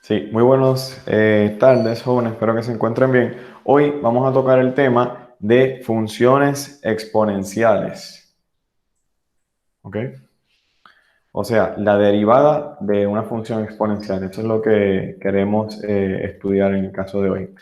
Sí, muy buenas tardes, jóvenes. Espero que se encuentren bien. Hoy vamos a tocar el tema de funciones exponenciales. ¿Ok? O sea, la derivada de una función exponencial. Eso es lo que queremos estudiar en el caso de hoy.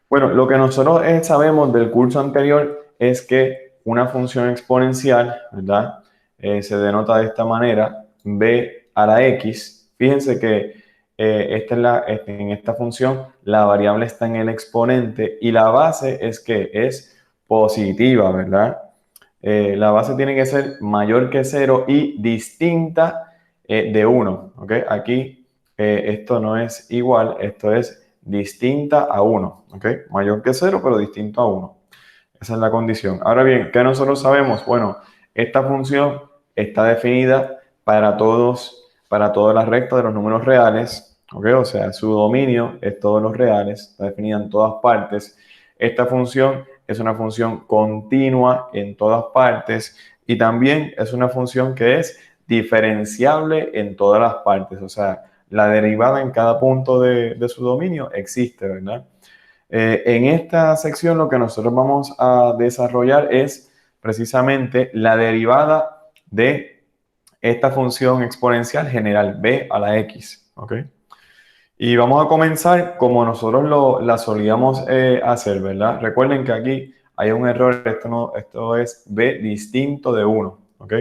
Bueno, lo que nosotros sabemos del curso anterior es que una función exponencial, ¿verdad? Se denota de esta manera, b a la x. Fíjense que en esta función la variable está en el exponente y la base es que es positiva, ¿verdad? La base tiene que ser mayor que cero y distinta de 1, ¿ok? Aquí esto no es igual, esto es distinta a 1, ¿ok? Mayor que cero, pero distinto a 1. Esa es la condición. Ahora bien, ¿qué nosotros sabemos? Bueno, esta función está definida para todas las rectas de los números reales, ¿ok? O sea, su dominio es todos los reales, está definida en todas partes. Esta función es una función continua en todas partes y también es una función que es diferenciable en todas las partes, o sea, la derivada en cada punto de su dominio existe, ¿verdad? En esta sección lo que nosotros vamos a desarrollar es precisamente la derivada de esta función exponencial general b a la x, ¿ok? Y vamos a comenzar como nosotros la solíamos hacer, ¿verdad? Recuerden que aquí hay un error, esto es b distinto de 1, ¿ok?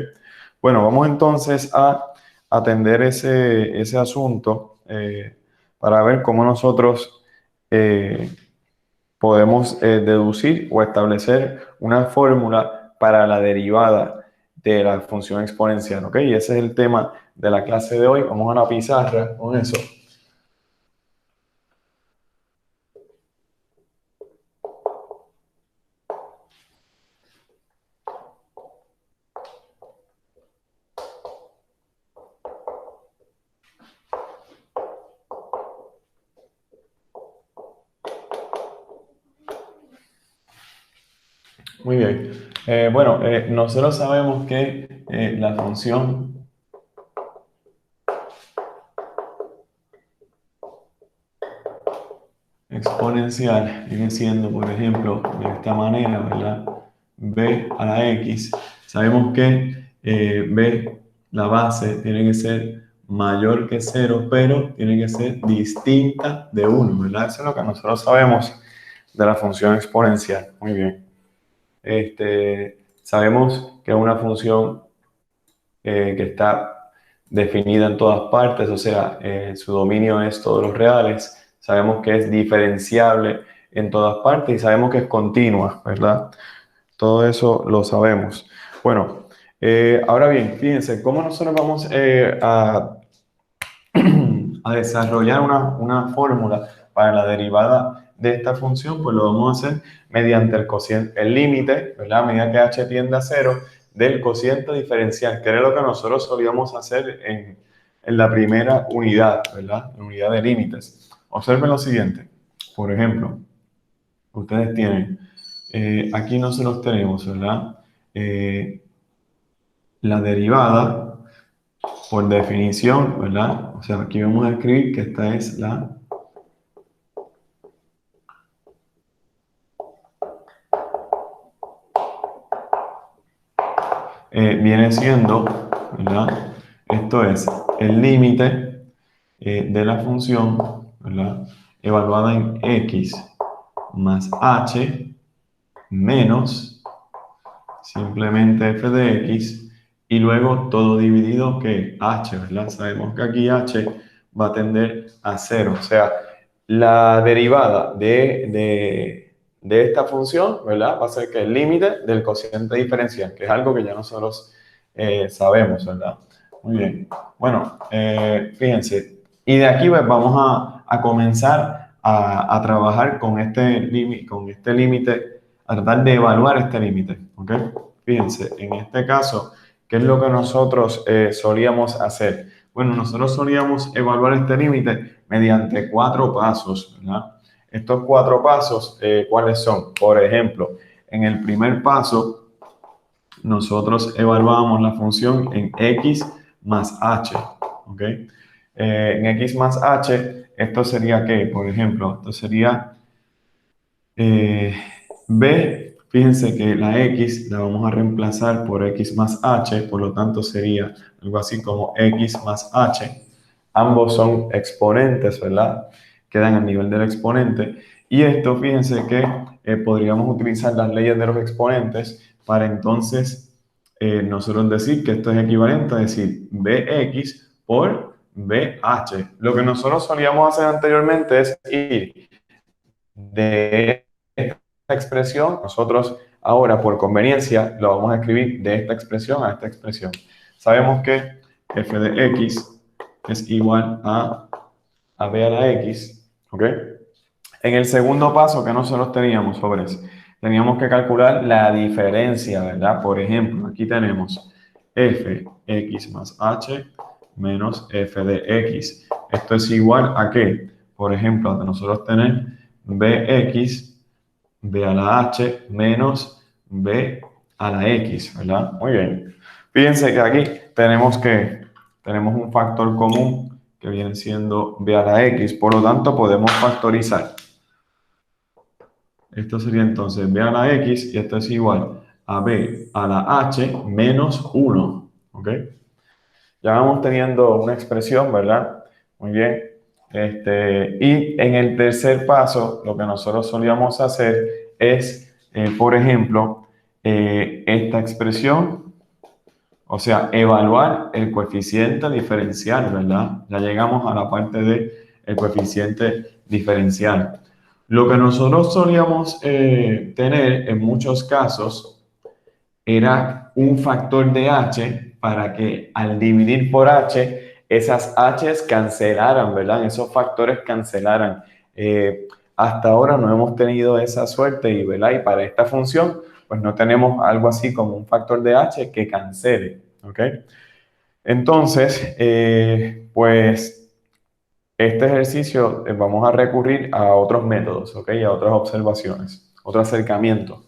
Bueno, vamos entonces a atender ese asunto para ver cómo nosotros eh, podemos deducir o establecer una fórmula para la derivada de la función exponencial, ¿ok? Y ese es el tema de la clase de hoy. Vamos a la pizarra con eso. Muy bien. Bueno, nosotros sabemos que la función exponencial viene siendo, por ejemplo, de esta manera, ¿verdad? B a la X. Sabemos que B, la base, tiene que ser mayor que cero, pero tiene que ser distinta de 1, ¿verdad? Eso es lo que nosotros sabemos de la función exponencial. Muy bien. Sabemos que es una función que está definida en todas partes, o sea, su dominio es todos los reales. Sabemos que es diferenciable en todas partes y sabemos que es continua, ¿verdad? Todo eso lo sabemos. Bueno, ahora bien, fíjense, ¿cómo nosotros vamos a desarrollar una fórmula para la derivada de esta función? Pues lo vamos a hacer mediante el cociente, el límite, ¿verdad? A medida que h tiende a cero, del cociente diferencial, que era lo que nosotros solíamos hacer en la primera unidad, ¿verdad? En unidad de límites. Observen lo siguiente. Por ejemplo, ustedes tienen, aquí nosotros tenemos, ¿verdad? La derivada por definición, ¿verdad? O sea, aquí vamos a escribir que esta es viene siendo, ¿verdad? Esto es el límite de la función, ¿verdad? Evaluada en x más h menos simplemente f de x y luego todo dividido que h, ¿verdad? Sabemos que aquí h va a tender a cero, o sea, la derivada de esta función, ¿verdad? Va a ser que el límite del cociente diferencial, que es algo que ya nosotros sabemos, ¿verdad? Muy bien. Bueno, fíjense, y de aquí pues, vamos a comenzar a trabajar con este límite, a tratar de evaluar este límite, ¿ok? Fíjense, en este caso, ¿qué es lo que nosotros solíamos hacer? Bueno, nosotros solíamos evaluar este límite mediante 4 pasos, ¿verdad? Estos 4 pasos, ¿cuáles son? Por ejemplo, en el primer paso, nosotros evaluábamos la función en x más h, ¿ok? en x más h, esto sería ¿qué? Por ejemplo, esto sería b, fíjense que la x la vamos a reemplazar por x más h, por lo tanto sería algo así como x más h. Ambos son exponentes, ¿verdad? Quedan al nivel del exponente. Y esto, fíjense que podríamos utilizar las leyes de los exponentes para entonces nosotros decir que esto es equivalente a decir bx por bh. Lo que nosotros solíamos hacer anteriormente es ir de esta expresión, nosotros ahora por conveniencia lo vamos a escribir de esta expresión a esta expresión. Sabemos que f de x es igual a b a la x, ¿ok? En el segundo paso que nosotros teníamos sobre eso, teníamos que calcular la diferencia, ¿verdad? Por ejemplo, aquí tenemos fx más h menos f de x. Esto es igual a qué? Por ejemplo, a nosotros tener bx, b a la h menos b a la x, ¿verdad? Muy bien. Fíjense que aquí tenemos un factor común que viene siendo b a la x, por lo tanto podemos factorizar. Esto sería entonces b a la x y esto es igual a b a la h menos 1, ¿ok? Ya vamos teniendo una expresión, ¿verdad? Muy bien. Y en el tercer paso, lo que nosotros solíamos hacer es, por ejemplo, esta expresión, o sea, evaluar el coeficiente diferencial, ¿verdad? Ya llegamos a la parte de el coeficiente diferencial. Lo que nosotros solíamos tener en muchos casos era un factor de h para que al dividir por h, esas h's cancelaran, ¿verdad? Esos factores cancelaran. Hasta ahora no hemos tenido esa suerte y, ¿verdad? Y para esta función, pues no tenemos algo así como un factor de h que cancele, ¿ok? Entonces, pues este ejercicio vamos a recurrir a otros métodos, ¿ok? A otras observaciones, otro acercamiento.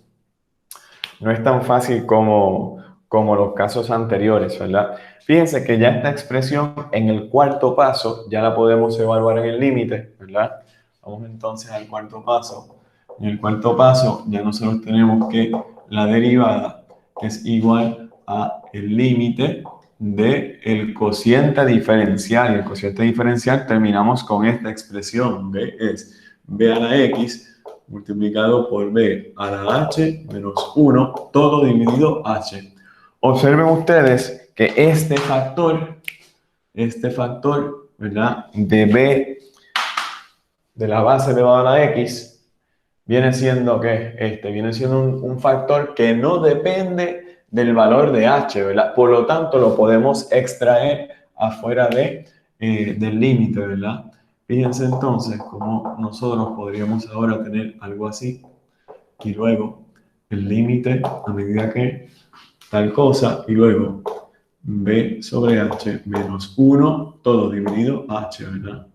No es tan fácil como los casos anteriores, ¿verdad? Fíjense que ya esta expresión en el cuarto paso ya la podemos evaluar en el límite, ¿verdad? Vamos entonces al cuarto paso. En el cuarto paso ya nosotros tenemos que la derivada es igual a el límite del cociente diferencial. Y el cociente diferencial terminamos con esta expresión, ¿ok? Es b a la x multiplicado por b a la h menos 1, todo dividido h. Observen ustedes que este factor, ¿verdad? De b, de la base elevado a la x, viene siendo, ¿qué? Viene siendo un factor que no depende del valor de h, ¿verdad? Por lo tanto, lo podemos extraer afuera del límite, ¿verdad? Fíjense entonces cómo nosotros podríamos ahora tener algo así y luego el límite a medida que tal cosa y luego b sobre h menos 1 todo dividido h, ¿verdad?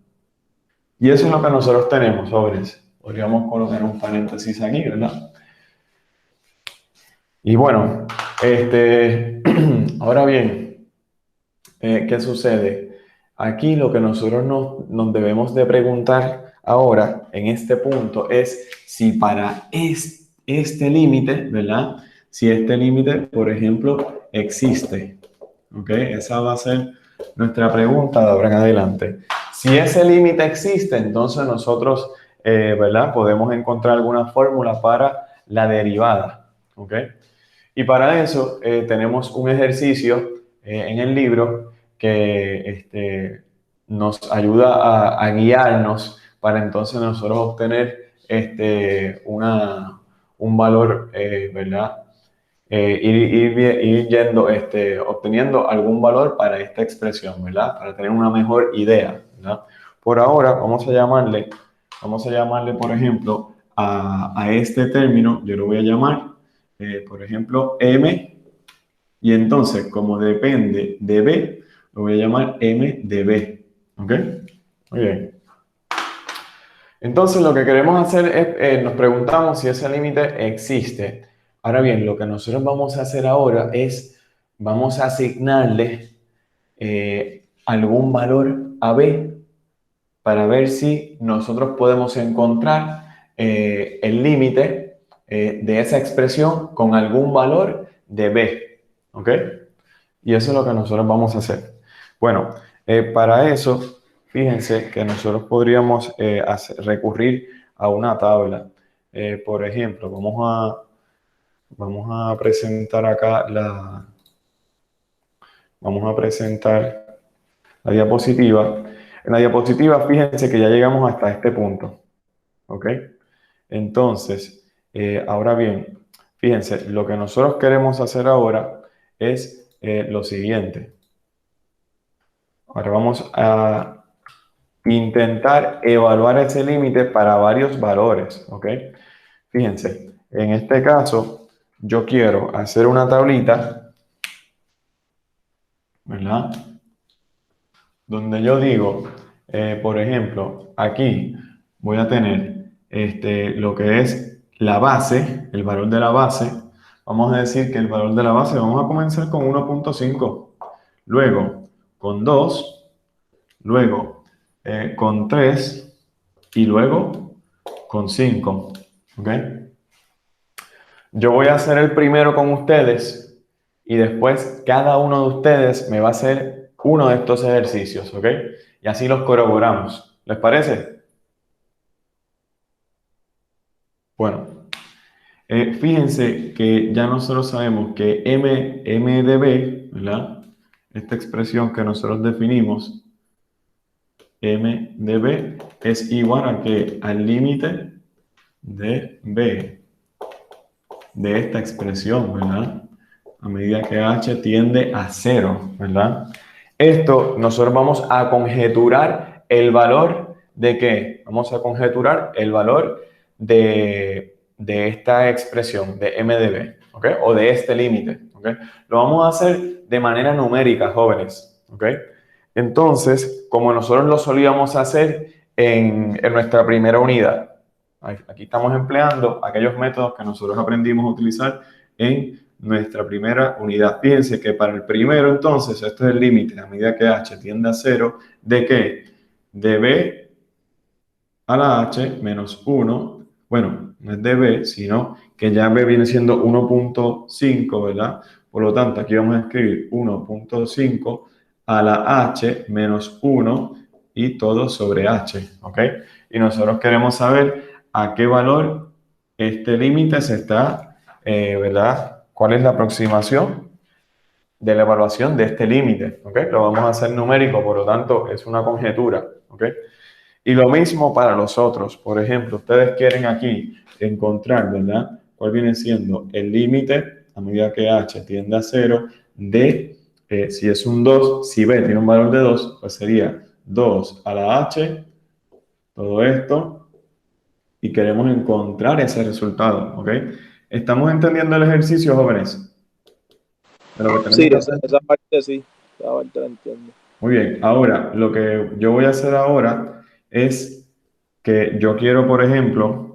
Y eso es lo que nosotros tenemos sobre eso. Podríamos colocar un paréntesis aquí, ¿verdad? Y bueno, ahora bien, ¿qué sucede? Aquí lo que nosotros nos debemos de preguntar ahora, en este punto, es si para este límite, ¿verdad? Si este límite, por ejemplo, existe. ¿Ok? Esa va a ser nuestra pregunta de ahora en adelante. Si ese límite existe, entonces nosotros, ¿verdad? Podemos encontrar alguna fórmula para la derivada. ¿Ok? Y para eso tenemos un ejercicio en el libro que nos ayuda a guiarnos para entonces nosotros obtener un valor, ¿verdad? Ir yendo, obteniendo algún valor para esta expresión, ¿verdad? Para tener una mejor idea, ¿verdad? Por ahora vamos a llamarle, por ejemplo, a este término, yo lo voy a llamar, por ejemplo, M, y entonces, como depende de B, lo voy a llamar M de B, ¿ok? Muy bien. Entonces, lo que queremos hacer es, nos preguntamos si ese límite existe. Ahora bien, lo que nosotros vamos a hacer ahora es, vamos a asignarle algún valor a B para ver si nosotros podemos encontrar el límite de esa expresión con algún valor de B. ¿Ok? Y eso es lo que nosotros vamos a hacer. Bueno, para eso, fíjense que nosotros podríamos recurrir a una tabla. Por ejemplo, vamos a presentar acá vamos a presentar la diapositiva. En la diapositiva, fíjense que ya llegamos hasta este punto. ¿Ok? Entonces, ahora bien, fíjense, lo que nosotros queremos hacer ahora es lo siguiente. Ahora vamos a intentar evaluar ese límite para varios valores, ¿ok? Fíjense, en este caso, yo quiero hacer una tablita, ¿verdad? Donde yo digo, por ejemplo, aquí voy a tener lo que es la base, el valor de la base. Vamos a decir que el valor de la base, vamos a comenzar con 1.5, luego con 2, luego con 3 y luego con 5. ¿Ok? Yo voy a hacer el primero con ustedes y después cada uno de ustedes me va a hacer uno de estos ejercicios, ¿ok? Y así los corroboramos. ¿Les parece? Bueno, fíjense que ya nosotros sabemos que m de b, ¿verdad? Esta expresión que nosotros definimos, m de b, es igual a que al límite de b de esta expresión, ¿verdad? A medida que h tiende a 0, ¿verdad? Esto nosotros vamos a conjeturar el valor de ¿qué? Vamos a conjeturar el valor de esta expresión, de m de b, ¿ok? O de este límite, ¿ok? Lo vamos a hacer de manera numérica, jóvenes, ¿ok? Entonces, como nosotros lo solíamos hacer en nuestra primera unidad, aquí estamos empleando aquellos métodos que nosotros aprendimos a utilizar en nuestra primera unidad. Fíjense que para el primero, entonces, esto es el límite a medida que h tiende a 0, ¿de qué? De b a la h menos 1. Bueno, no es de b, sino que ya b viene siendo 1.5, ¿verdad? Por lo tanto, aquí vamos a escribir 1.5 a la h menos 1 y todo sobre h, ¿ok? Y nosotros queremos saber a qué valor este límite se está, ¿verdad? ¿Cuál es la aproximación de la evaluación de este límite? ¿Ok? Lo vamos a hacer numérico, por lo tanto es una conjetura, ¿ok? Y lo mismo para los otros. Por ejemplo, ustedes quieren aquí encontrar, ¿verdad? ¿Cuál viene siendo el límite a medida que h tiende a 0 de, si es un 2, si b tiene un valor de 2, pues sería 2 a la h, todo esto, y queremos encontrar ese resultado, ¿ok? ¿Estamos entendiendo el ejercicio, jóvenes? De lo que Sí, tenemos que hacer. esa parte sí, esa parte la entiendo. Muy bien, ahora lo que yo voy a hacer ahora es que yo quiero, por ejemplo,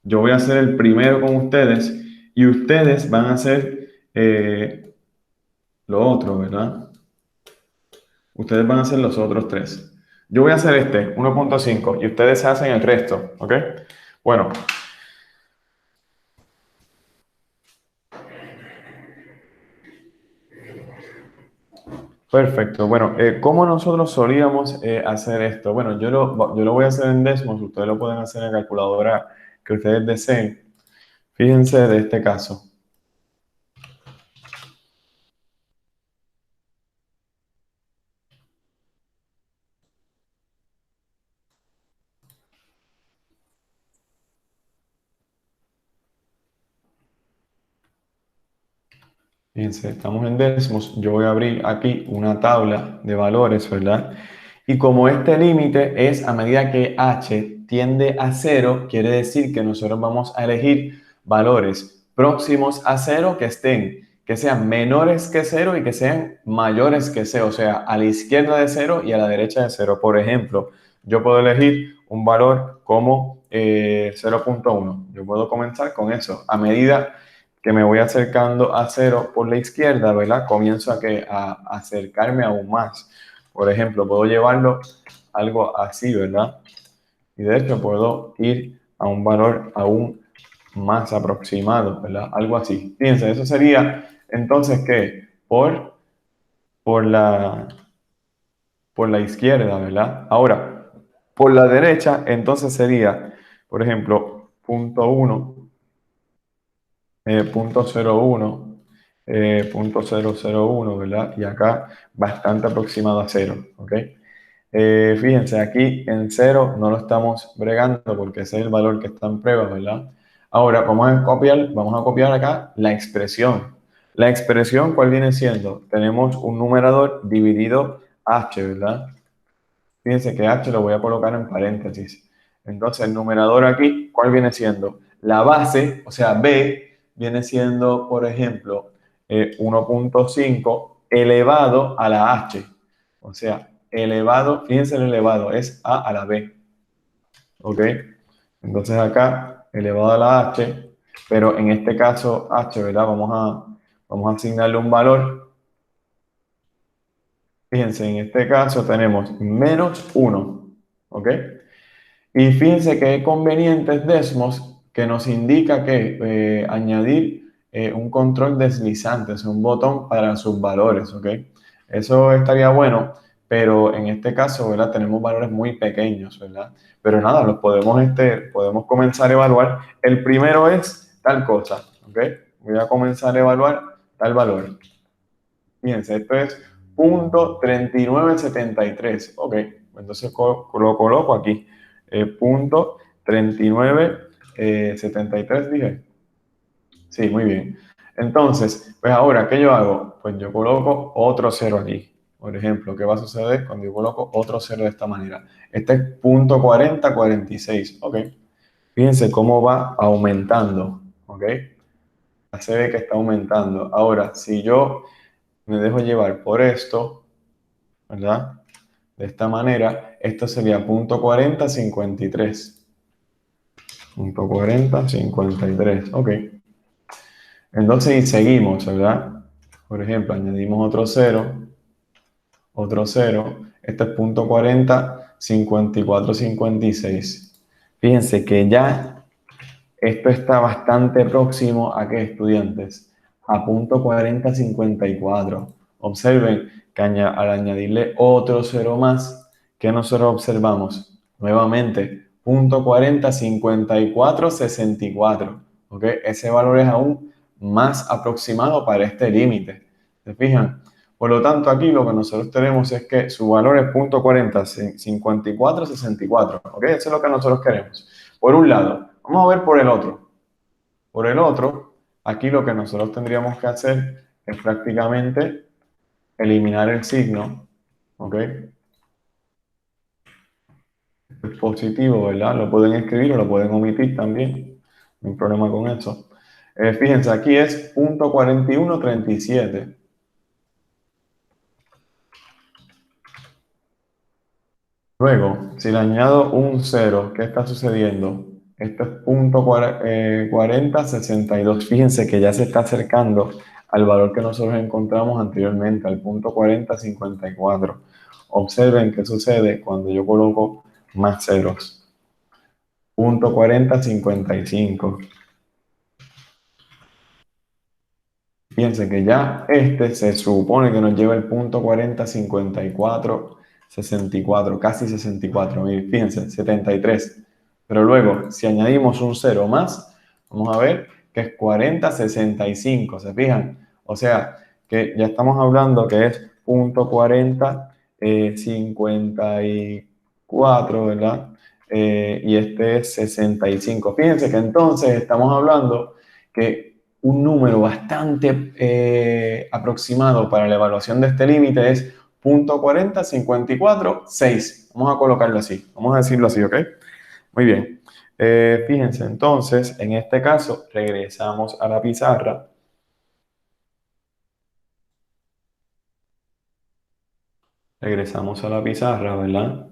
yo voy a hacer el primero con ustedes y ustedes van a hacer lo otro, ¿verdad? Ustedes van a hacer los otros tres. Yo voy a hacer este, 1.5, y ustedes hacen el resto, ¿ok? Bueno, perfecto. Bueno, ¿cómo nosotros solíamos hacer esto? Bueno, yo lo voy a hacer en Desmos, ustedes lo pueden hacer en la calculadora que ustedes deseen. Fíjense de este caso. Fíjense, estamos en Desmos. Yo voy a abrir aquí una tabla de valores, ¿verdad? Y como este límite es a medida que h tiende a 0, quiere decir que nosotros vamos a elegir valores próximos a 0 que sean menores que 0 y que sean mayores que 0, o sea, a la izquierda de 0 y a la derecha de 0. Por ejemplo, yo puedo elegir un valor como 0.1. Yo puedo comenzar con eso. A medida que me voy acercando a 0 por la izquierda, ¿verdad? Comienzo a acercarme aún más. Por ejemplo, puedo llevarlo algo así, ¿verdad? Y de hecho puedo ir a un valor aún más aproximado, ¿verdad? Algo así. Fíjense, eso sería entonces que por por la izquierda, ¿verdad? Ahora, por la derecha, entonces sería, por ejemplo, punto 1, punto 01, punto 001, ¿verdad? Y acá bastante aproximado a 0, ¿ok? Fíjense, aquí en 0 no lo estamos bregando porque ese es el valor que está en prueba, ¿verdad? Ahora vamos a copiar acá la expresión. La expresión, ¿cuál viene siendo? Tenemos un numerador dividido h, ¿verdad? Fíjense que h lo voy a colocar en paréntesis. Entonces, el numerador aquí, ¿cuál viene siendo? La base, o sea, b, viene siendo, por ejemplo, 1.5 elevado a la h. O sea, elevado, fíjense el elevado, es a la b. ¿Ok? Entonces acá, elevado a la h, pero en este caso h, ¿verdad? Vamos a asignarle un valor. Fíjense, en este caso tenemos menos 1. ¿Ok? Y fíjense que conveniente es Desmos, que nos indica que añadir un control deslizante, es un botón para sus valores, ¿ok? Eso estaría bueno, pero en este caso, ¿verdad? Tenemos valores muy pequeños, ¿verdad? Pero nada, podemos comenzar a evaluar. El primero es tal cosa, ¿ok? Voy a comenzar a evaluar tal valor. Fíjense, esto es punto 3973. Ok, entonces lo coloco aquí. Punto 3973 dije. Sí, muy bien. Entonces, pues ahora, ¿qué yo hago? Pues yo coloco otro cero aquí. Por ejemplo, ¿qué va a suceder cuando yo coloco otro cero de esta manera? Este es punto 4046. Ok. Fíjense cómo va aumentando. Ok. Ya se ve que está aumentando. Ahora, si yo me dejo llevar por esto, ¿verdad? De esta manera, esto sería punto 4053. Punto 4053, ok. Entonces, y seguimos, ¿verdad? Por ejemplo, añadimos otro cero. Este es punto 405456. Fíjense que ya esto está bastante próximo a qué, estudiantes, a punto 4054. Observen que al añadirle otro cero más, ¿qué nosotros observamos? Nuevamente, punto 405464. ¿Ok? Ese valor es aún más aproximado para este límite. ¿Se fijan? Por lo tanto, aquí lo que nosotros tenemos es que su valor es punto 405464. ¿Ok? Eso es lo que nosotros queremos. Por un lado, vamos a ver por el otro. Por el otro, aquí lo que nosotros tendríamos que hacer es prácticamente eliminar el signo, ¿ok? Es positivo, ¿verdad? Lo pueden escribir o lo pueden omitir también, no hay problema con eso. Fíjense, aquí es punto 4137. Luego, si le añado un cero, ¿qué está sucediendo? Esto es punto 4062. Fíjense que ya se está acercando al valor que nosotros encontramos anteriormente, al punto 4054. Observen qué sucede cuando yo coloco más ceros. Punto 4055. Fíjense que ya este se supone que nos lleva el punto 405464, casi 64. Miren, fíjense, 73. Pero luego, si añadimos un cero más, vamos a ver que es 4065. ¿Se fijan? O sea, que ya estamos hablando que es punto 4054, ¿verdad? Y este es 65. Fíjense que entonces estamos hablando que un número bastante aproximado para la evaluación de este límite es 0.40546. Vamos a colocarlo así, vamos a decirlo así, ¿ok? Muy bien. Fíjense, entonces, en este caso, regresamos a la pizarra. Regresamos a la pizarra, ¿verdad?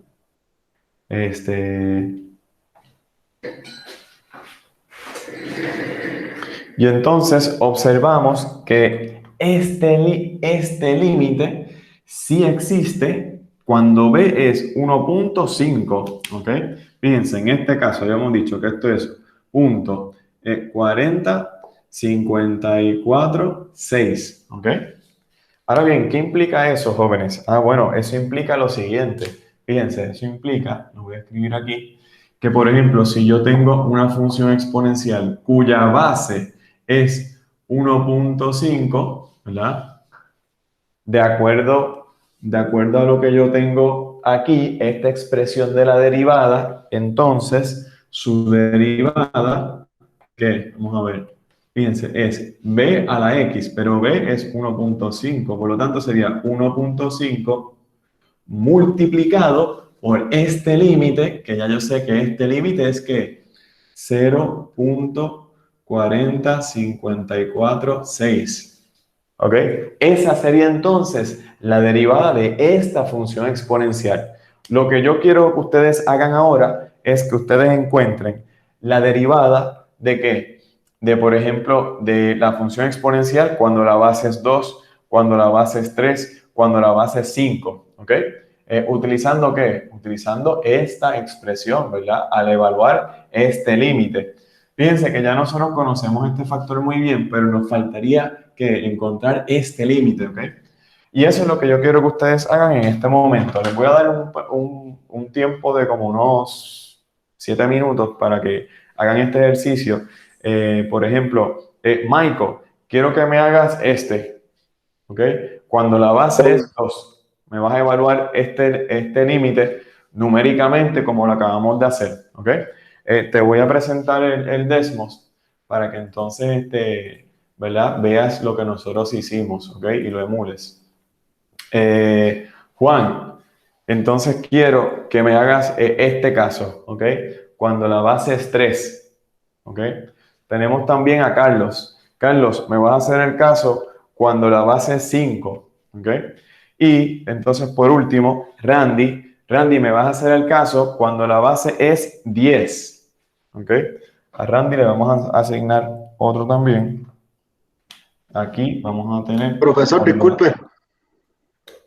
Este, y entonces observamos que este límite sí existe, cuando B es 1.5, ¿ok? Fíjense, en este caso ya hemos dicho que esto es punto 40, 54, 6, ¿ok? Ahora bien, ¿qué implica eso, jóvenes? Ah, bueno, eso implica lo siguiente. Fíjense, eso implica, lo voy a escribir aquí, que por ejemplo, si yo tengo una función exponencial cuya base es 1.5, ¿verdad? De acuerdo a lo que yo tengo aquí, esta expresión de la derivada, entonces su derivada, ¿qué? Vamos a ver. Fíjense, es b a la x, pero b es 1.5, por lo tanto sería 1.5 multiplicado por este límite, que ya yo sé que este límite es que 0.40546. ¿Ok? Esa sería entonces la derivada de esta función exponencial. Lo que yo quiero que ustedes hagan ahora es que ustedes encuentren la derivada de qué? De, por ejemplo, de la función exponencial cuando la base es 2, cuando la base es 3, cuando la base es 5. ¿Ok? ¿Utilizando qué? Utilizando esta expresión, ¿verdad? Al evaluar este límite. Fíjense que ya nosotros conocemos este factor muy bien, pero nos faltaría que encontrar este límite, ¿ok? Y eso es lo que yo quiero que ustedes hagan en este momento. Les voy a dar un tiempo de como unos 7 minutos para que hagan este ejercicio. Por ejemplo, Michael, quiero que me hagas este, ¿ok? Cuando la base es 2, me vas a evaluar este límite numéricamente como lo acabamos de hacer, ¿ok? Te voy a presentar el Desmos para que entonces, ¿verdad? Veas lo que nosotros hicimos, ¿ok? Y lo emules. Juan, entonces quiero que me hagas este caso, ¿ok? Cuando la base es 3, ¿ok? Tenemos también a Carlos. Carlos, me vas a hacer el caso cuando la base es 5, ¿ok? Y entonces, por último, Randy. Randy, me vas a hacer el caso cuando la base es 10, ¿ok? A Randy le vamos a asignar otro también. Aquí vamos a tener, Profesor, disculpe,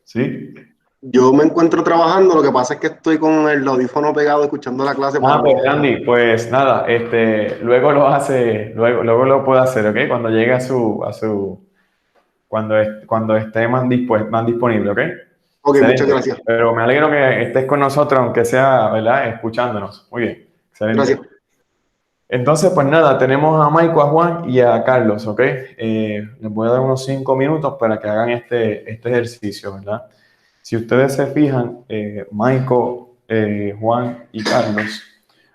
¿sí? yo me encuentro trabajando, lo que pasa es que estoy con el audífono pegado escuchando la clase para Ah, pues no... Randy, pues nada, luego lo hace, luego lo puede hacer, ¿ok? Cuando llegue cuando esté más disponible, ¿ok? Ok, muchas Excelente. gracias. Pero me alegro que estés con nosotros, aunque sea, ¿verdad? Escuchándonos. Muy bien. Gracias. Excelente. Entonces, pues nada, tenemos a Maiko, a Juan y a Carlos, ¿ok? Les voy a dar unos 5 minutos para que hagan este ejercicio, ¿verdad? Si ustedes se fijan, Maiko, Juan y Carlos,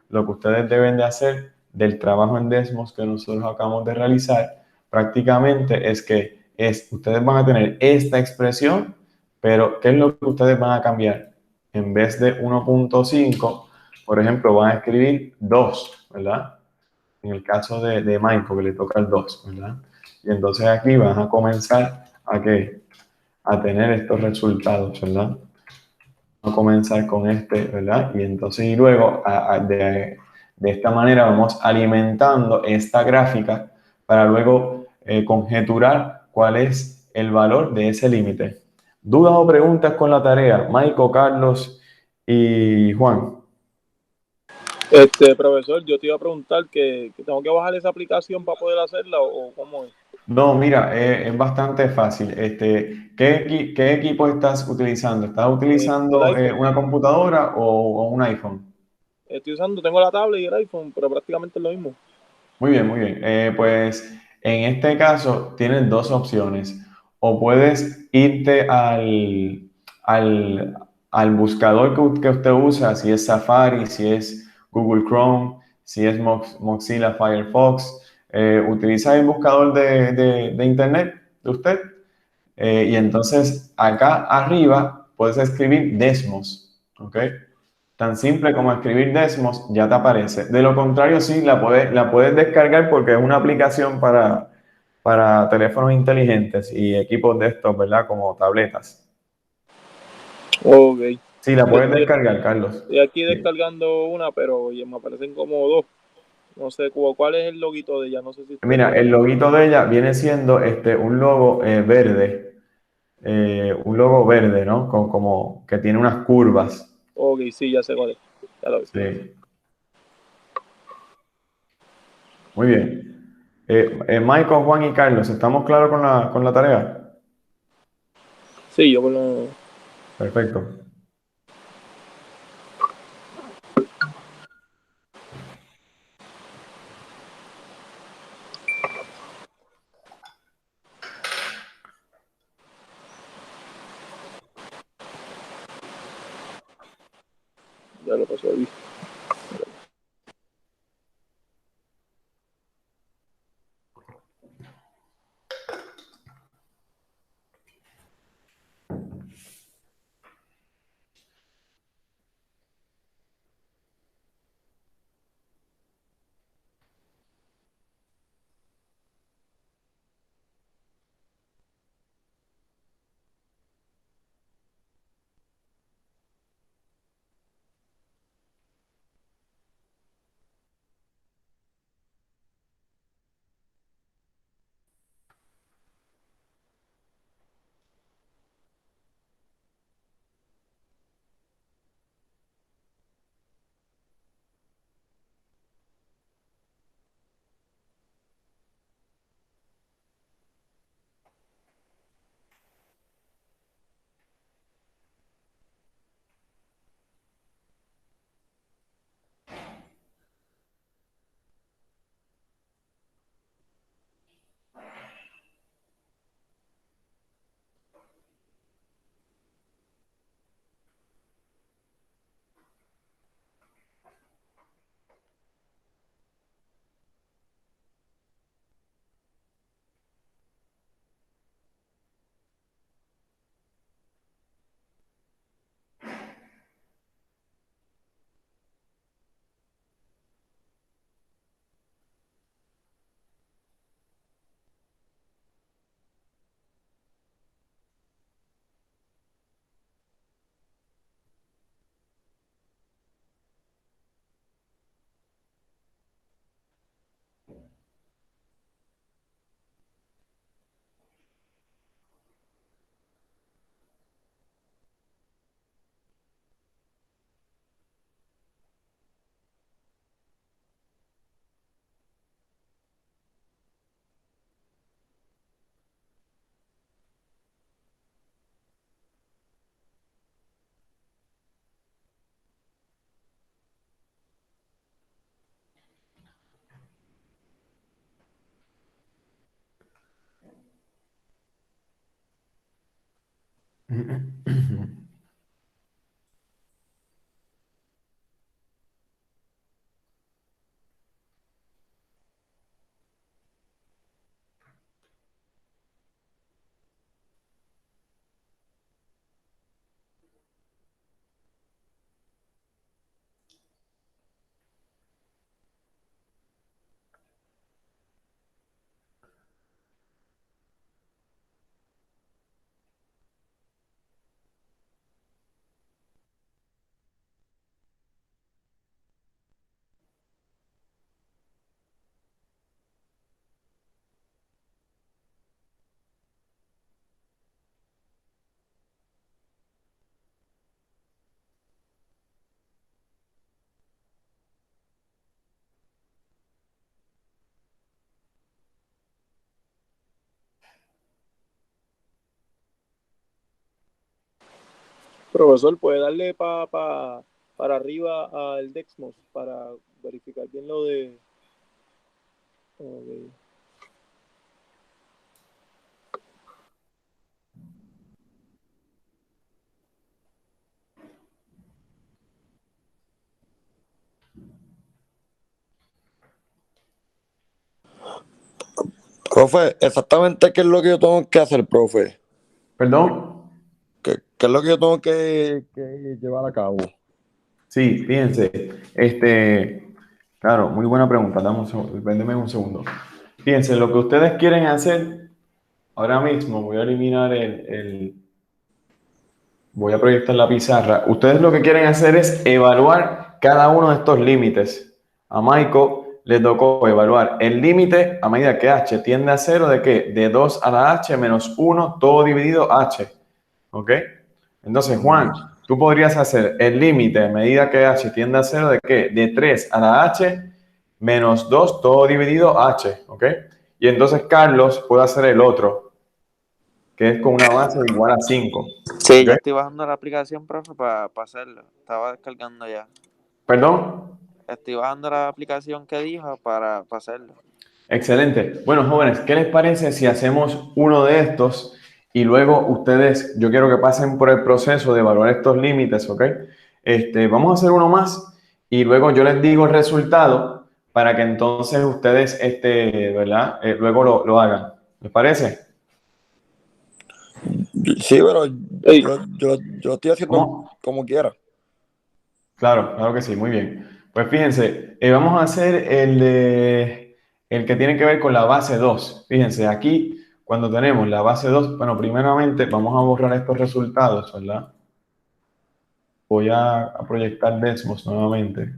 lo que ustedes deben de hacer del trabajo en Desmos que nosotros acabamos de realizar, prácticamente es que ustedes van a tener esta expresión, pero ¿qué es lo que ustedes van a cambiar? En vez de 1.5, por ejemplo, van a escribir 2, ¿verdad? En el caso de Michael, que le toca el 2, ¿verdad? Y entonces aquí vas a comenzar a, ¿qué? A tener estos resultados, ¿verdad? Vamos a comenzar con este, ¿verdad? Y entonces, y luego, de esta manera, vamos alimentando esta gráfica para luego conjeturar cuál es el valor de ese límite. ¿Dudas o preguntas con la tarea? Michael, Carlos y Juan. Profesor, yo te iba a preguntar que tengo que bajar esa aplicación para poder hacerla o cómo es. No, mira, es bastante fácil. ¿Qué equipo estás utilizando? ¿Estás El utilizando iPhone. una computadora o un iPhone? Tengo la tablet y el iPhone, pero prácticamente es lo mismo. Muy bien, muy bien. Pues en este caso tienes dos opciones. O puedes irte al buscador que usted usa, si es Safari, si es Google Chrome, si es Mozilla Firefox. Utiliza el buscador de Internet de usted. Y entonces acá arriba puedes escribir Desmos, ¿ok? Tan simple como escribir Desmos ya te aparece. De lo contrario, sí, la puedes descargar porque es una aplicación para teléfonos inteligentes y equipos de estos, ¿verdad? Como tabletas. Ok. Sí, la puedes Estoy, descargar, Carlos. estoy aquí Sí. descargando una, pero oye, me aparecen como dos. No sé cuál es el loguito de ella, no sé si usted Mira, lo... el loguito de ella viene siendo un logo verde. un logo verde, ¿no? Como que tiene unas curvas. Ok, sí, ya sé cuál es. Ya lo vi. Sí. Muy bien. Michael, Juan y Carlos, ¿estamos claros con la tarea? Sí, yo por lo... Perfecto. Ya lo pasó ahí. Profesor, ¿puede darle para arriba al Dexmos para verificar bien lo de... Okay. Profe, exactamente qué es lo que yo tengo que hacer, profe. ¿Perdón? ¿Qué es lo que yo tengo que llevar a cabo? Sí, fíjense. Claro, muy buena pregunta. Dame un segundo, véndeme un segundo. Fíjense, lo que ustedes quieren hacer ahora mismo, voy a eliminar voy a proyectar la pizarra. Ustedes lo que quieren hacer es evaluar cada uno de estos límites. A Maiko le tocó evaluar el límite a medida que h tiende a 0 de ¿qué? De 2 a la h menos 1, todo dividido h. ¿Ok? Entonces, Juan, tú podrías hacer el límite a medida que h tiende a 0 de ¿qué? De 3 a la h menos 2, todo dividido h. ¿Ok? Y entonces Carlos puede hacer el otro, que es con una base igual a 5. Sí, ¿Ok? ya estoy bajando la aplicación, profe, para hacerlo. Estaba descargando ya. ¿Perdón? Estoy bajando la aplicación que dijo para hacerlo. Excelente. Bueno, jóvenes, ¿qué les parece si hacemos uno de estos y luego ustedes, yo quiero que pasen por el proceso de evaluar estos límites, ¿ok? Vamos a hacer uno más y luego yo les digo el resultado para que entonces ustedes, ¿verdad? Luego lo hagan. ¿Les parece? Sí, pero Ey, yo lo estoy haciendo ¿Cómo? como quiera. Claro, claro que sí, muy bien. Pues fíjense, vamos a hacer el que tiene que ver con la base 2. Fíjense, aquí cuando tenemos la base 2, bueno, primeramente vamos a borrar estos resultados, ¿verdad? Voy a proyectar Desmos nuevamente.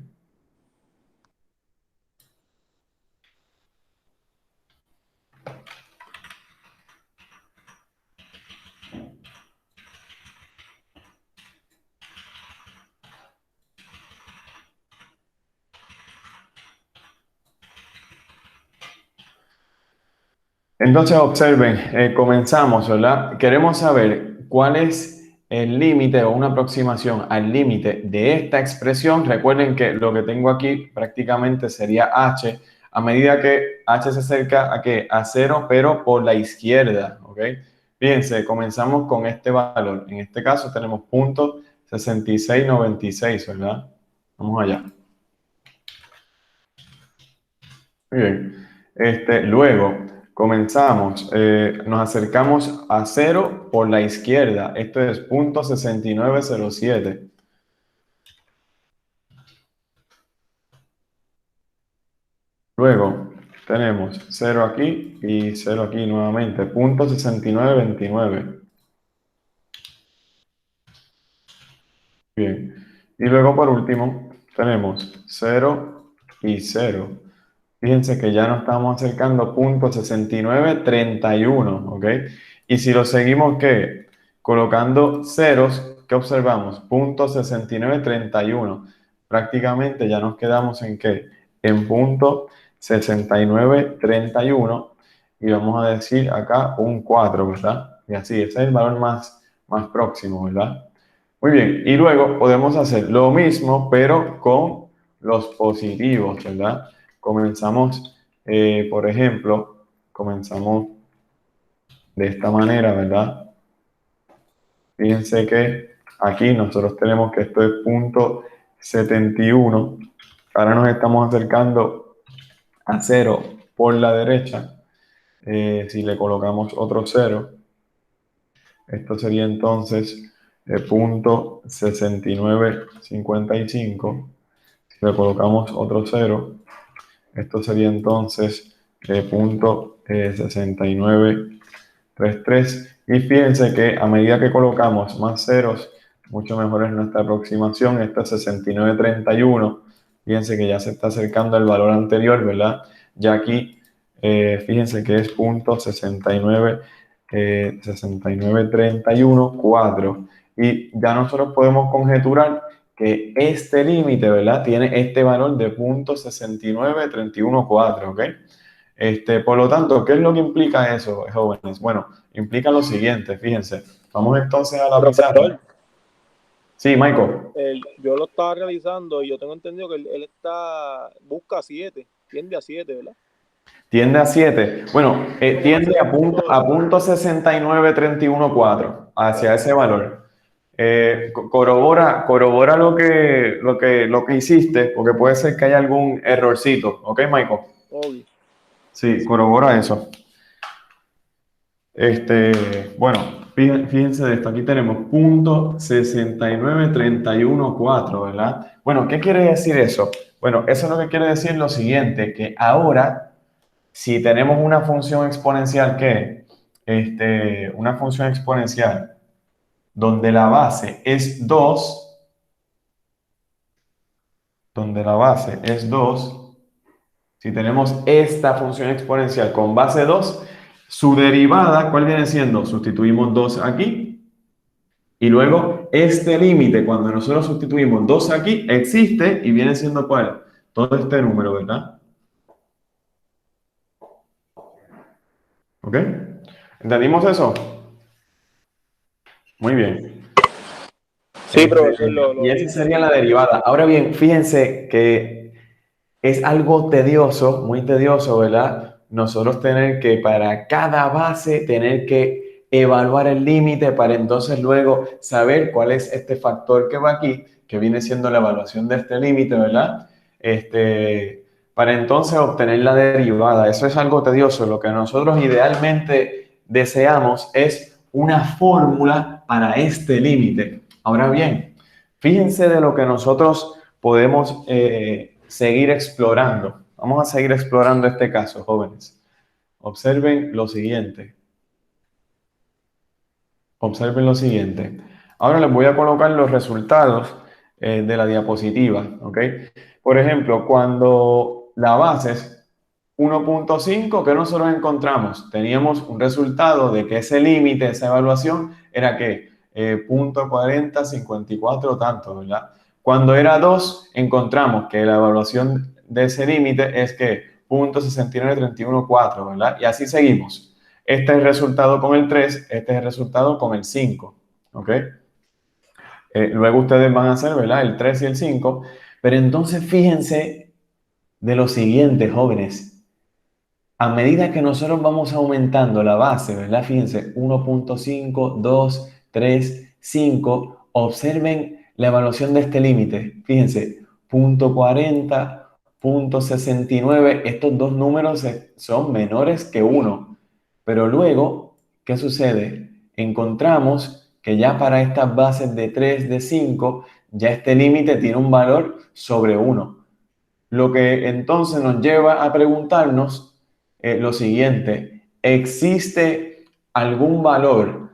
Entonces observen, comenzamos, ¿verdad? Queremos saber cuál es el límite o una aproximación al límite de esta expresión. Recuerden que lo que tengo aquí prácticamente sería h a medida que h se acerca a qué? A 0, pero por la izquierda, ¿ok? Fíjense, comenzamos con este valor. En este caso tenemos punto 6696, ¿verdad? Vamos allá. Muy bien. Luego comenzamos, nos acercamos a 0 por la izquierda. Esto es punto 6907. Luego tenemos 0 aquí y 0 aquí nuevamente. Punto 6929. Bien. Y luego por último tenemos 0 y 0. Fíjense que ya nos estamos acercando a punto 6931, ¿ok? Y si lo seguimos, ¿qué? Colocando ceros, ¿qué observamos? Punto 6931. Prácticamente ya nos quedamos en ¿qué? En punto 6931 y vamos a decir acá un 4, ¿verdad? Y así, ese es el valor más próximo, ¿verdad? Muy bien, y luego podemos hacer lo mismo, pero con los positivos, ¿verdad? Comenzamos, por ejemplo, comenzamos de esta manera, ¿verdad? Fíjense que aquí nosotros tenemos que esto es punto 71. Ahora nos estamos acercando a 0 por la derecha. Si le colocamos otro 0, esto sería entonces punto 6955. Si le colocamos otro 0, esto sería entonces punto 6933. Y fíjense que a medida que colocamos más ceros, mucho mejor es nuestra aproximación. Esta es 6931. Fíjense que ya se está acercando al valor anterior, ¿verdad? Ya aquí, fíjense que es punto 6931, 4. Y ya nosotros podemos conjeturar que este límite, ¿verdad? Tiene este valor de punto 6931,4, ¿ok? Por lo tanto, ¿qué es lo que implica eso, jóvenes? Bueno, implica lo siguiente, fíjense. Vamos entonces a la pizarra. profesor, Sí, Michael. yo lo estaba realizando y yo tengo entendido que él busca 7, tiende a 7, ¿verdad? Tiende a 7. Bueno, ¿Cómo va a tiende ser a el punto punto, de a punto 6931,4, hacia ese valor. Corrobora lo que hiciste, porque puede ser que haya algún errorcito. ¿Ok, Michael? obvio? Sí, corrobora eso. Bueno, fíjense de esto. Aquí tenemos punto 6931,4, ¿verdad? Bueno, ¿qué quiere decir eso? Bueno, eso es lo que quiere decir lo siguiente, que ahora, si tenemos una función exponencial, ¿qué? Una función exponencial donde la base es 2, Si tenemos esta función exponencial con base 2, su derivada, ¿cuál viene siendo? Sustituimos 2 aquí. Y luego este límite, cuando nosotros sustituimos 2 aquí, existe y viene siendo ¿cuál? Todo este número, ¿verdad? ¿Ok? ¿Entendimos eso? Muy bien. Sí, profesor, Y esa sería la derivada. Ahora bien, fíjense que es algo tedioso, muy tedioso, ¿verdad? Nosotros tener que para cada base tener que evaluar el límite para entonces luego saber cuál es este factor que va aquí, que viene siendo la evaluación de este límite, ¿verdad? Para entonces obtener la derivada. Eso es algo tedioso. Lo que nosotros idealmente deseamos es una fórmula para este límite. Ahora bien, fíjense de lo que nosotros podemos seguir explorando. Vamos a seguir explorando este caso, jóvenes. Observen lo siguiente. Observen lo siguiente. Ahora les voy a colocar los resultados de la diapositiva, ¿ok? Por ejemplo, cuando la base es 1.5, ¿qué nosotros encontramos? Teníamos un resultado de que ese límite, esa evaluación, era que 0.4054 tanto, ¿verdad? Cuando era 2, encontramos que la evaluación de ese límite es que 0.69314, ¿verdad? Y así seguimos. Este es el resultado con el 3, este es el resultado con el 5, ¿ok? Luego ustedes van a hacer, ¿verdad? El 3 y el 5, pero entonces fíjense de lo siguiente, jóvenes. A medida que nosotros vamos aumentando la base, ¿verdad? Fíjense, 1.5, 2, 3, 5. Observen la evaluación de este límite. Fíjense, 0.40, 0.69. Estos dos números son menores que 1. Pero luego, ¿qué sucede? Encontramos que ya para estas bases de 3, de 5, ya este límite tiene un valor sobre 1. Lo que entonces nos lleva a preguntarnos lo siguiente: ¿existe algún valor,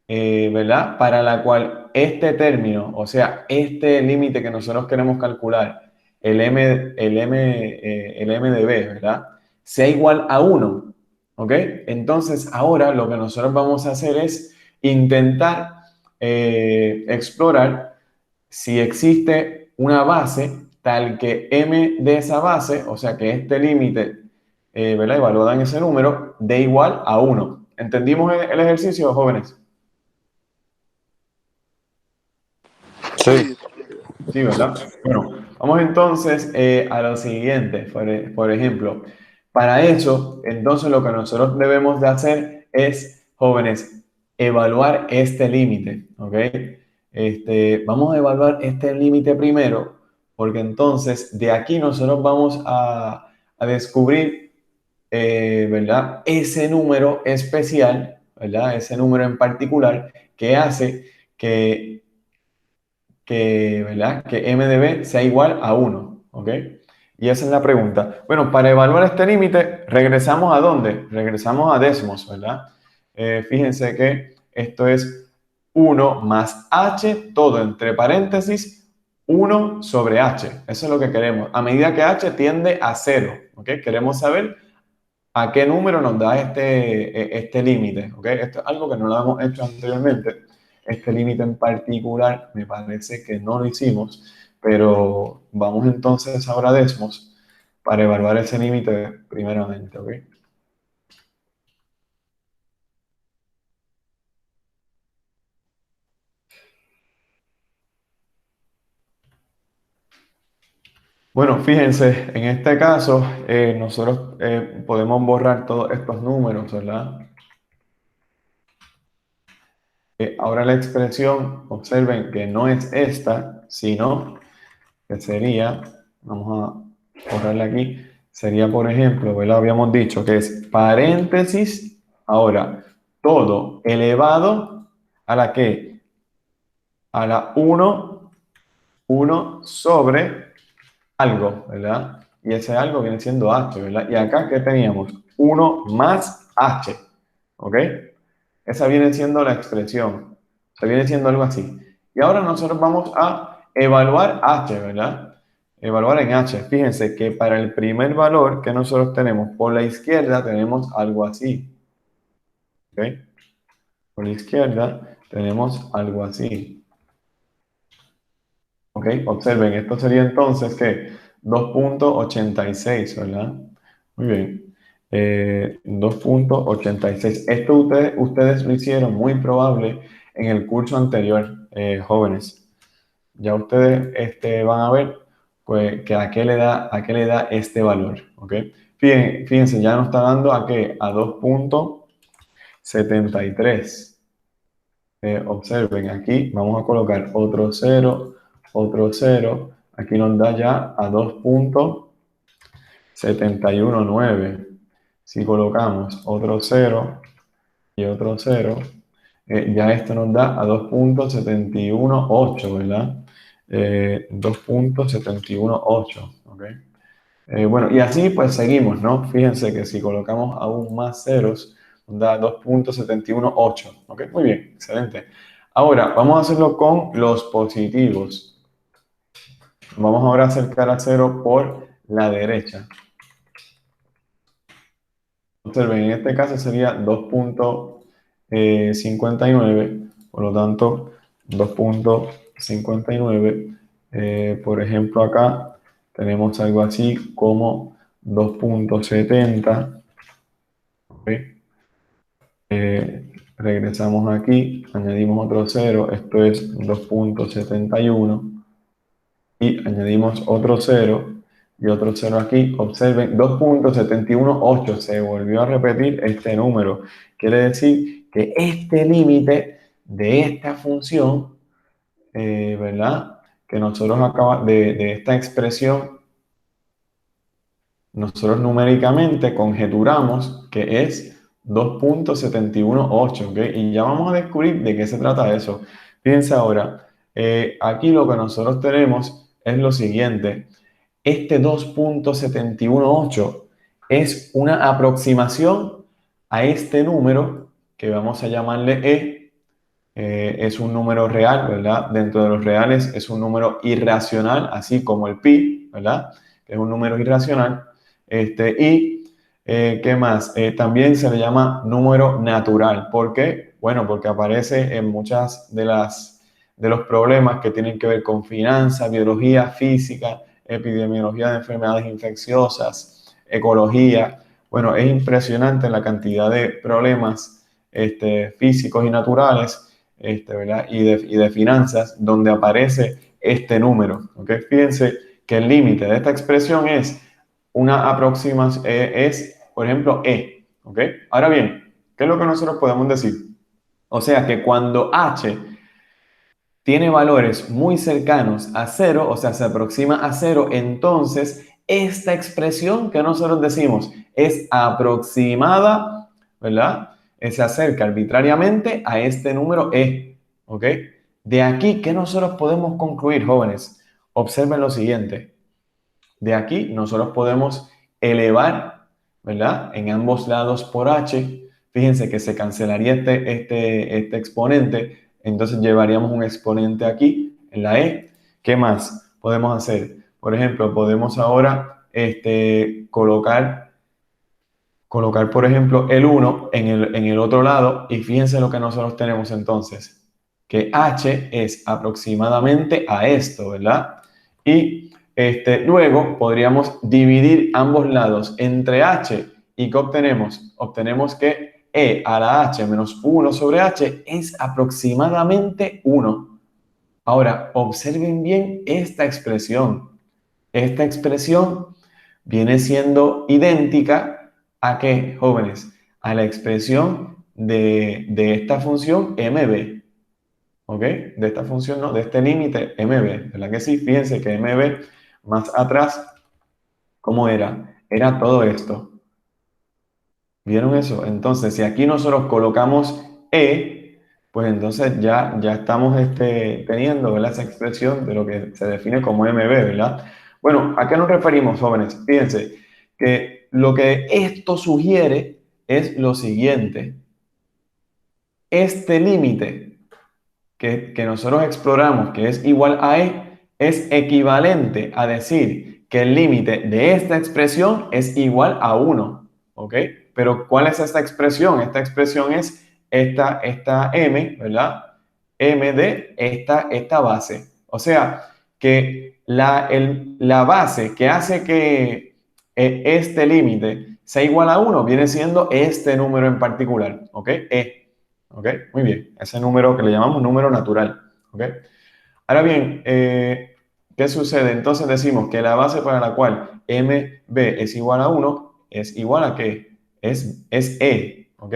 ¿verdad? Para la cual este término, o sea, este límite que nosotros queremos calcular, el m de b, ¿verdad? Sea igual a 1, ¿ok? Entonces, ahora lo que nosotros vamos a hacer es intentar explorar si existe una base tal que m de esa base, o sea que este límite, ¿verdad? Evaluado en ese número, dé igual a 1. ¿Entendimos el ejercicio, jóvenes? Sí. Sí, ¿verdad? Bueno, vamos entonces a lo siguiente. Por ejemplo, para eso, entonces lo que nosotros debemos de hacer es, jóvenes, evaluar este límite, ¿ok? Vamos a evaluar este límite primero, porque entonces de aquí nosotros vamos a descubrir, ¿verdad? Ese número especial, ¿verdad? Ese número en particular que hace ¿verdad? Que m de b sea igual a 1, ¿ok? Y esa es la pregunta. Bueno, para evaluar este límite, ¿regresamos a dónde? Regresamos a Desmos, ¿verdad? Fíjense que esto es 1 más h, todo entre paréntesis, 1 sobre h. Eso es lo que queremos. A medida que h tiende a 0, ¿ok? Queremos saber a qué número nos da este límite, ¿ok? Esto es algo que no lo hemos hecho anteriormente. Este límite en particular me parece que no lo hicimos, pero vamos entonces ahora a Desmos para evaluar ese límite primeramente, ¿ok? Bueno, fíjense, en este caso nosotros podemos borrar todos estos números, ¿verdad? Ahora la expresión, observen que no es esta, sino que sería, vamos a borrarla aquí, sería por ejemplo, ¿verdad? Habíamos dicho que es paréntesis, ahora, todo elevado a la que, a la 1 sobre algo, ¿verdad? Y ese algo viene siendo h, ¿verdad? Y acá, ¿qué teníamos? 1 más h, ¿ok? Esa viene siendo la expresión, o sea, viene siendo algo así. Y ahora nosotros vamos a evaluar h, ¿verdad? evaluar en H. Fíjense que para el primer valor que nosotros tenemos por la izquierda tenemos algo así. ¿Ok? Por la izquierda tenemos algo así. ¿Ok? Observen, esto sería entonces que 2.86, ¿verdad? Muy bien. 2.86. Esto ustedes lo hicieron muy probable en el curso anterior, jóvenes. Ya ustedes van a ver pues, que a qué le da este valor. ¿Ok? Fíjense, ya nos está dando a qué? A 2.73. Observen, aquí vamos a colocar otro 0, otro 0. Aquí nos da ya a 2.719. Si colocamos otro 0 y otro 0, ya esto nos da a 2.718, ¿verdad? 2.718, ¿ok? Bueno, y así pues seguimos, ¿no? Fíjense que si colocamos aún más ceros, nos da 2.718, ¿ok? Muy bien, excelente. Ahora, vamos a hacerlo con los positivos. Vamos ahora a acercar a 0 por la derecha. Observen, en este caso sería 2.59, por lo tanto, 2.59. Por ejemplo, acá tenemos algo así como 2.70. ¿Ok? Regresamos aquí, añadimos otro 0, esto es 2.71. Y añadimos otro 0 y otro 0 aquí. Observen, 2.718, se volvió a repetir este número. Quiere decir que este límite de esta función, ¿verdad? Que nosotros acabamos de esta expresión, nosotros numéricamente conjeturamos que es 2.718, ¿ok? Y ya vamos a descubrir de qué se trata eso. Fíjense ahora, aquí lo que nosotros tenemos es lo siguiente. Este 2.718 es una aproximación a este número que vamos a llamarle E. Es un número real, ¿verdad? Dentro de los reales es un número irracional, así como el pi, ¿verdad? Que es un número irracional. ¿Qué más? También se le llama número natural. ¿Por qué? Bueno, porque aparece en muchas de los problemas que tienen que ver con finanzas, biología, física, epidemiología de enfermedades infecciosas, ecología. Bueno, es impresionante la cantidad de problemas físicos y naturales, ¿verdad? Y de finanzas donde aparece este número. ¿Okay? Fíjense que el límite de esta expresión es una aproximación, por ejemplo, E. ¿Ok? Ahora bien, ¿qué es lo que nosotros podemos decir? O sea que cuando H tiene valores muy cercanos a 0, o sea, se aproxima a 0, entonces esta expresión que nosotros decimos es aproximada, ¿verdad? Se acerca arbitrariamente a este número E, ¿ok? De aquí, ¿qué nosotros podemos concluir, jóvenes? Observen lo siguiente. De aquí nosotros podemos elevar, ¿verdad? En ambos lados por h. Fíjense que se cancelaría este exponente, entonces llevaríamos un exponente aquí en la e. ¿Qué más podemos hacer? Por ejemplo, podemos ahora colocar, por ejemplo, el 1 en el otro lado y fíjense lo que nosotros tenemos entonces, que h es aproximadamente a esto, ¿verdad? Y luego podríamos dividir ambos lados entre h y ¿qué obtenemos? Obtenemos que e a la h menos 1 sobre h es aproximadamente 1. Ahora, observen bien esta expresión. Esta expresión viene siendo idéntica a ¿qué, jóvenes? A la expresión de esta función mb. ¿Ok? De esta función, ¿no? De este límite mb. ¿Verdad que sí? Fíjense que mb más atrás, ¿cómo era? Era todo esto. ¿Vieron eso? Entonces, si aquí nosotros colocamos e, pues entonces ya estamos teniendo, ¿verdad? Esa expresión de lo que se define como mb, ¿verdad? Bueno, ¿a qué nos referimos, jóvenes? Fíjense que lo que esto sugiere es lo siguiente. Este límite que nosotros exploramos, que es igual a e, es equivalente a decir que el límite de esta expresión es igual a 1, ¿ok? Pero ¿cuál es esta expresión? Esta expresión es esta m, ¿verdad? M de esta base. O sea, que la base que hace que este límite sea igual a 1 viene siendo este número en particular, ¿ok? ¿Ok? Muy bien. Ese número que le llamamos número natural, ¿ok? Ahora bien, ¿qué sucede? Entonces decimos que la base para la cual MB es igual a 1 es igual a ¿qué? Es E, ¿ok?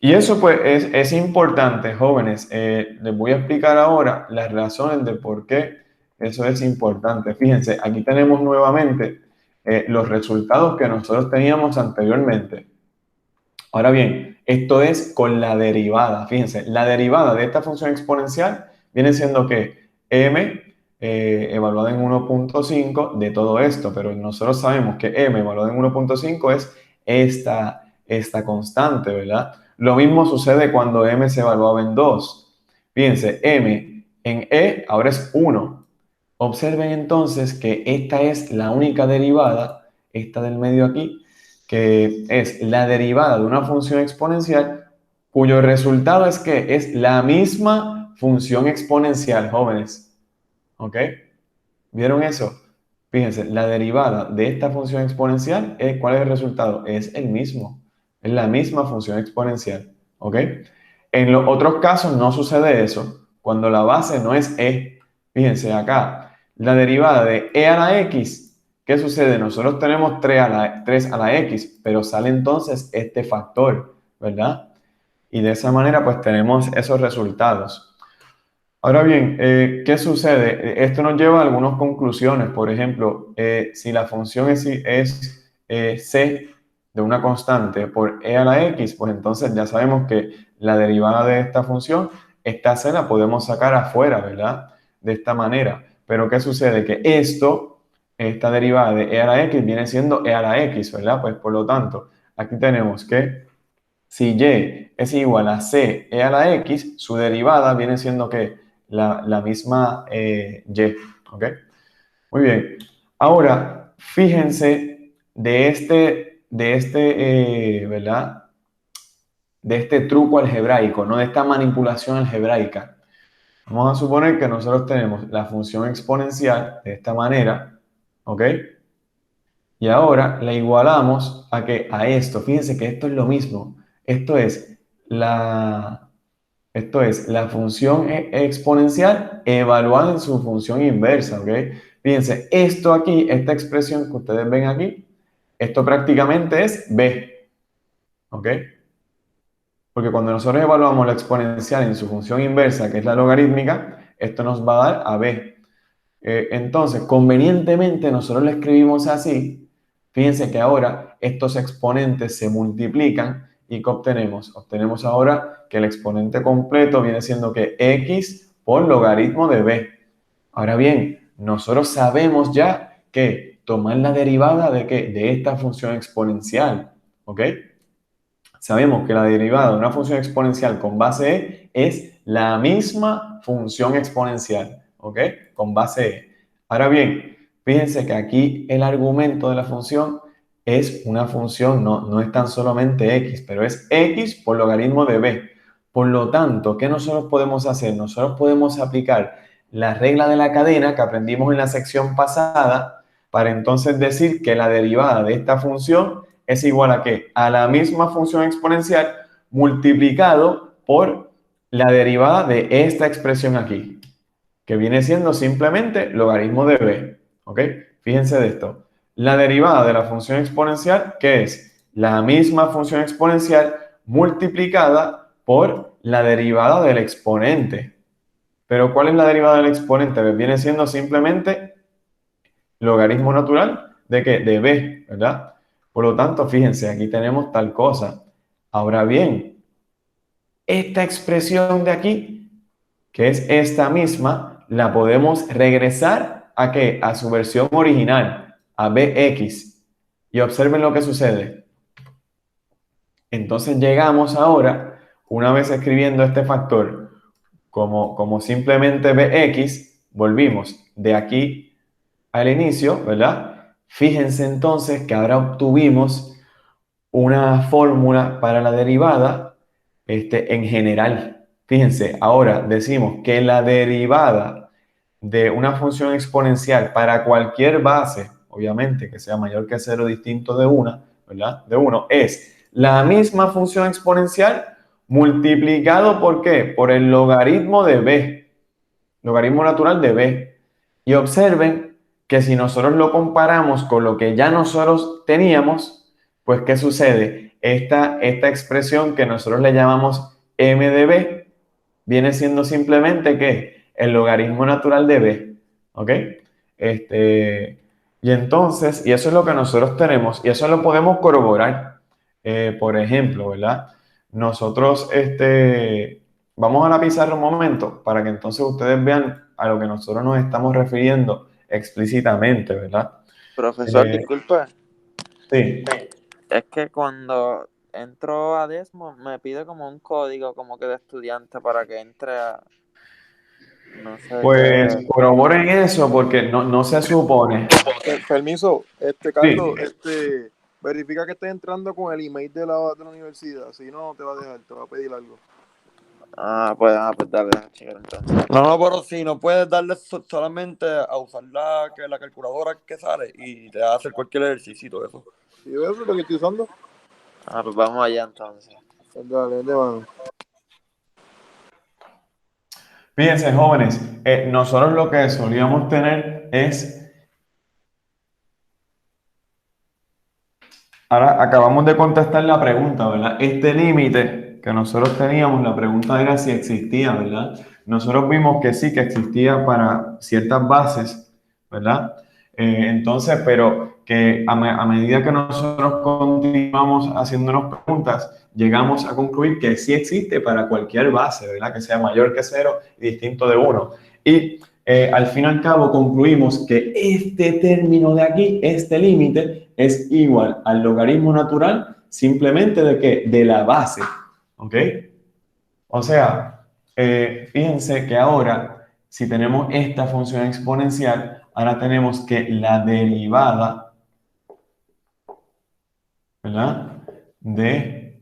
Y eso pues es importante, jóvenes. Les voy a explicar ahora las razones de por qué eso es importante. Fíjense, aquí tenemos nuevamente los resultados que nosotros teníamos anteriormente. Ahora bien, esto es con la derivada. Fíjense, la derivada de esta función exponencial viene siendo que m evaluada en 1.5 de todo esto, pero nosotros sabemos que m evaluada en 1.5 es esta constante, ¿verdad? Lo mismo sucede cuando m se evaluaba en 2. Fíjense, m en e ahora es 1. Observen entonces que esta es la única derivada, esta del medio aquí, que es la derivada de una función exponencial cuyo resultado es que es la misma función exponencial, jóvenes. ¿Ok? ¿Vieron eso? Fíjense, la derivada de esta función exponencial, ¿cuál es el resultado? Es el mismo. Es la misma función exponencial. ¿Ok? En los otros casos no sucede eso. Cuando la base no es e. Fíjense acá, la derivada de e a la x, ¿qué sucede? Nosotros tenemos 3 a la x, pero sale entonces este factor, ¿verdad? Y de esa manera pues tenemos esos resultados. Ahora bien, ¿qué sucede? Esto nos lleva a algunas conclusiones. Por ejemplo, si la función es c de una constante por e a la x, pues entonces ya sabemos que la derivada de esta función, esta c la podemos sacar afuera, ¿verdad? De esta manera. Pero ¿qué sucede? Que esta derivada de e a la x viene siendo e a la x, ¿verdad? Pues por lo tanto, aquí tenemos que si y es igual a c e a la x, su derivada viene siendo ¿qué? La misma y, ¿ok? Muy bien. Ahora, fíjense ¿verdad? De este truco algebraico, ¿no? De esta manipulación algebraica. Vamos a suponer que nosotros tenemos la función exponencial de esta manera, ¿ok? Y ahora la igualamos a esto. Fíjense que esto es lo mismo. Esto es la función exponencial evaluada en su función inversa, ¿ok? Fíjense, esto aquí, esta expresión que ustedes ven aquí, esto prácticamente es b, ¿ok? Porque cuando nosotros evaluamos la exponencial en su función inversa, que es la logarítmica, esto nos va a dar a b. Entonces, convenientemente nosotros lo escribimos así. Fíjense que ahora estos exponentes se multiplican y ¿qué obtenemos? Obtenemos ahora que el exponente completo viene siendo que x por logaritmo de b. Ahora bien, nosotros sabemos ya que tomar la derivada de esta función exponencial, ¿ok? Sabemos que la derivada de una función exponencial con base e es la misma función exponencial, ¿ok? Con base e. Ahora bien, fíjense que aquí el argumento de la función es una función, no es tan solamente x, pero es x por logaritmo de b. Por lo tanto, ¿qué nosotros podemos hacer? Nosotros podemos aplicar la regla de la cadena que aprendimos en la sección pasada para entonces decir que la derivada de esta función es igual a ¿qué? A la misma función exponencial multiplicado por la derivada de esta expresión aquí, que viene siendo simplemente logaritmo de b. ¿Ok? Fíjense de esto. La derivada de la función exponencial, ¿qué es? La misma función exponencial multiplicada por la derivada del exponente. Pero ¿cuál es la derivada del exponente? Viene siendo simplemente logaritmo natural ¿de qué? De b, ¿verdad? Por lo tanto, fíjense, aquí tenemos tal cosa. Ahora bien, esta expresión de aquí, que es esta misma, la podemos regresar ¿a qué? A su versión original, a bx. Y observen lo que sucede. Entonces llegamos ahora, una vez escribiendo este factor como simplemente bx, volvimos de aquí al inicio, ¿verdad? Fíjense entonces que ahora obtuvimos una fórmula para la derivada en general. Fíjense, ahora decimos que la derivada de una función exponencial para cualquier base, obviamente que sea mayor que 0 distinto de una, ¿verdad? De 1, es la misma función exponencial multiplicado ¿por qué? Por el logaritmo de b, logaritmo natural de b. Y observen que si nosotros lo comparamos con lo que ya nosotros teníamos, pues ¿qué sucede? Esta expresión que nosotros le llamamos m de b viene siendo simplemente ¿qué? El logaritmo natural de b, ¿ok? Y entonces, y eso es lo que nosotros tenemos, y eso lo podemos corroborar. Por ejemplo, ¿verdad? Nosotros, vamos a la pizarra un momento para que entonces ustedes vean a lo que nosotros nos estamos refiriendo explícitamente, ¿verdad? Profesor, Eh, disculpe, sí. es que cuando entro a Desmos me pide como un código como que de estudiante para que entre a no sé Pues qué. corroboren eso porque no se supone. Permiso, Carlos, Sí. verifica que estés entrando con el email de la universidad, si no te va a dejar, te va a pedir algo. Pues dale, déjame checar entonces. No, pero si no puedes darle solamente a usar la calculadora que sale y te va a hacer cualquier ejercicio y todo eso. ¿Y eso es lo que estoy usando? Pues vamos allá entonces. Pues dale, de mano. Fíjense, jóvenes, nosotros lo que solíamos tener es, ahora acabamos de contestar la pregunta, ¿verdad? Este límite que nosotros teníamos, la pregunta era si existía, ¿verdad? Nosotros vimos que sí, que existía para ciertas bases, ¿verdad? Entonces, pero que a medida que nosotros continuamos haciéndonos preguntas, llegamos a concluir que sí existe para cualquier base, ¿verdad? Que sea mayor que 0 y distinto de 1. Y al fin y al cabo concluimos que este término de aquí, este límite, es igual al logaritmo natural simplemente de ¿qué? De la base, ¿ok? O sea, fíjense que ahora, si tenemos esta función exponencial, ahora tenemos que la derivada, ¿verdad? De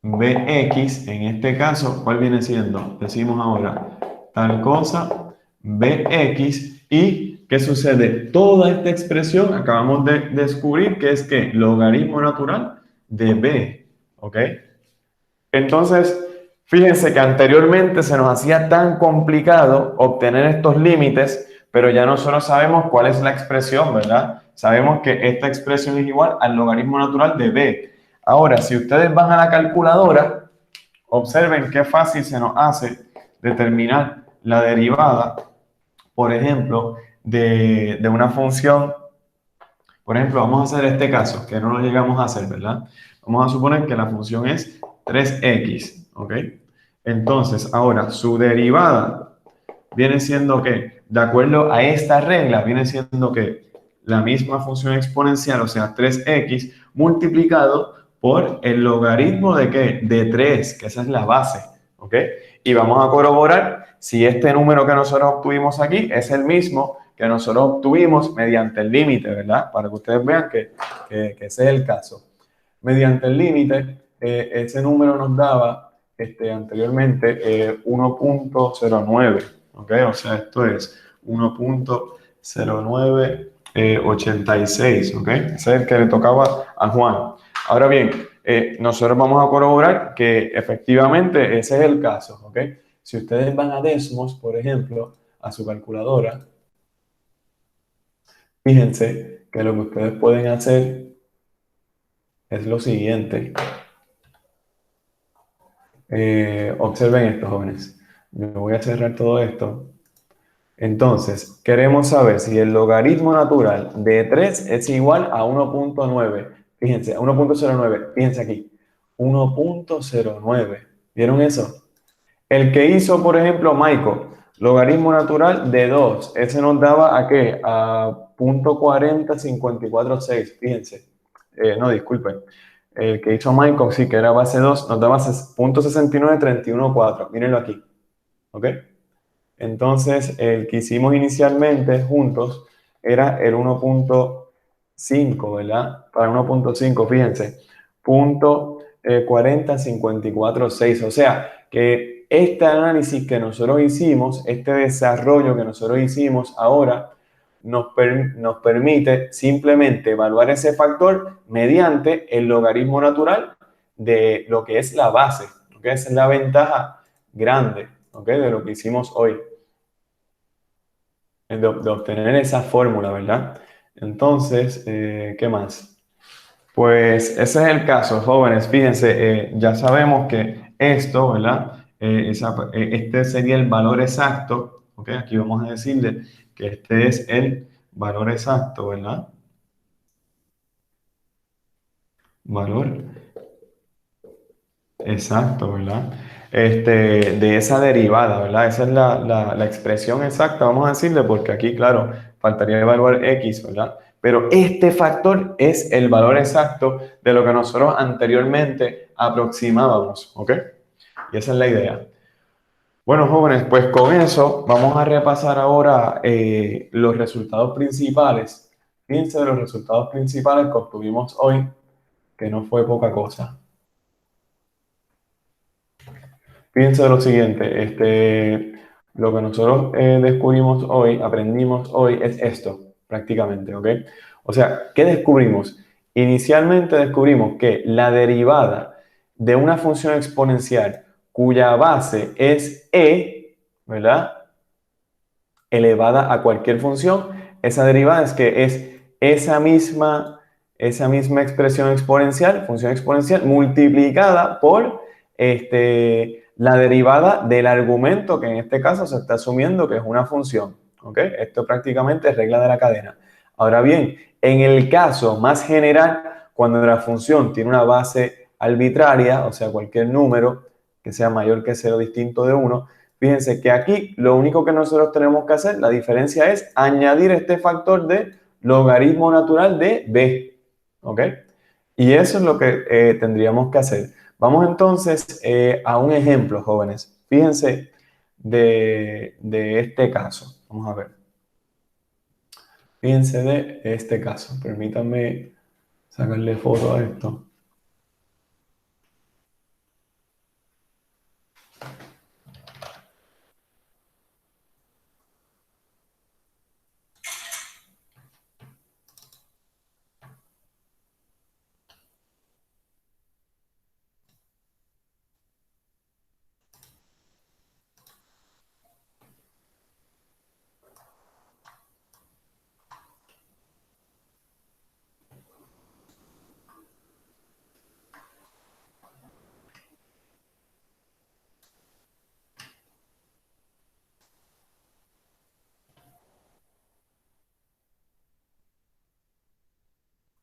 bx, en este caso, ¿cuál viene siendo? Decimos ahora, tal cosa, bx, y ¿qué sucede? Toda esta expresión acabamos de descubrir que es que logaritmo natural de b, ¿ok? Entonces, fíjense que anteriormente se nos hacía tan complicado obtener estos límites, pero ya nosotros sabemos cuál es la expresión, ¿verdad? Sabemos que esta expresión es igual al logaritmo natural de b. Ahora, si ustedes van a la calculadora, observen qué fácil se nos hace determinar la derivada, por ejemplo, de una función. Por ejemplo, vamos a hacer este caso, que no lo llegamos a hacer, ¿verdad? Vamos a suponer que la función es 3x, ¿ok? Entonces, ahora, su derivada viene siendo que, de acuerdo a esta regla, viene siendo que la misma función exponencial, o sea, 3x, multiplicado por el logaritmo de ¿qué? De 3, que esa es la base, ¿ok? Y vamos a corroborar si este número que nosotros obtuvimos aquí es el mismo que nosotros obtuvimos mediante el límite, ¿verdad? Para que ustedes vean que ese es el caso. Mediante el límite, ese número nos daba anteriormente 1.09, ¿ok? O sea, esto es 1.0986, ¿ok? Ese es el que le tocaba a Juan. Ahora bien, nosotros vamos a corroborar que efectivamente ese es el caso, ¿ok? Si ustedes van a Desmos, por ejemplo, a su calculadora, fíjense que lo que ustedes pueden hacer es lo siguiente. Observen esto, jóvenes. Yo voy a cerrar todo esto. Entonces, queremos saber si el logaritmo natural de 3 es igual a 1.9. Fíjense, a 1.09. Fíjense aquí. 1.09. ¿Vieron eso? El que hizo, por ejemplo, Michael, logaritmo natural de 2, ese nos daba ¿a qué? A 0.40546, fíjense. No, disculpen. El que hizo Michael, sí, que era base 2, nos daba 0.69314. Mírenlo aquí. ¿Ok? Entonces, el que hicimos inicialmente juntos era el 1.5, ¿verdad? Para 1.5, fíjense, punto 4054.6. O sea, que este análisis que nosotros hicimos, este desarrollo que nosotros hicimos ahora, nos permite simplemente evaluar ese factor mediante el logaritmo natural de lo que es la base. ¿Okay? Esa es la ventaja grande, ¿okay? De lo que hicimos hoy, de obtener esa fórmula, ¿verdad? Entonces, ¿qué más? Pues ese es el caso, jóvenes. Fíjense, ya sabemos que esto, ¿verdad? Este sería el valor exacto, ¿ok? Aquí vamos a decirle que este es el valor exacto, ¿verdad? Valor exacto, ¿verdad? De esa derivada, ¿verdad? Esa es la expresión exacta, vamos a decirle, porque aquí, claro, faltaría evaluar x, ¿verdad? Pero este factor es el valor exacto de lo que nosotros anteriormente aproximábamos, ¿ok? Y esa es la idea. Bueno, jóvenes, pues con eso vamos a repasar ahora los resultados principales. Fíjense de los resultados principales que obtuvimos hoy, que no fue poca cosa. Fíjense de lo siguiente, lo que nosotros descubrimos hoy, aprendimos hoy, es esto, prácticamente, ¿ok? O sea, ¿qué descubrimos? Inicialmente descubrimos que la derivada de una función exponencial cuya base es e, ¿verdad? Elevada a cualquier función, esa derivada es que es esa misma expresión exponencial, función exponencial, multiplicada por la derivada del argumento, que en este caso se está asumiendo que es una función. ¿Ok? Esto prácticamente es regla de la cadena. Ahora bien, en el caso más general, cuando la función tiene una base arbitraria, o sea, cualquier número que sea mayor que 0 distinto de 1, fíjense que aquí lo único que nosotros tenemos que hacer, la diferencia es añadir este factor de logaritmo natural de b. ¿Ok? Y eso es lo que tendríamos que hacer. Vamos entonces a un ejemplo, jóvenes. Fíjense de este caso. Vamos a ver. Fíjense de este caso. Permítanme sacarle foto a esto.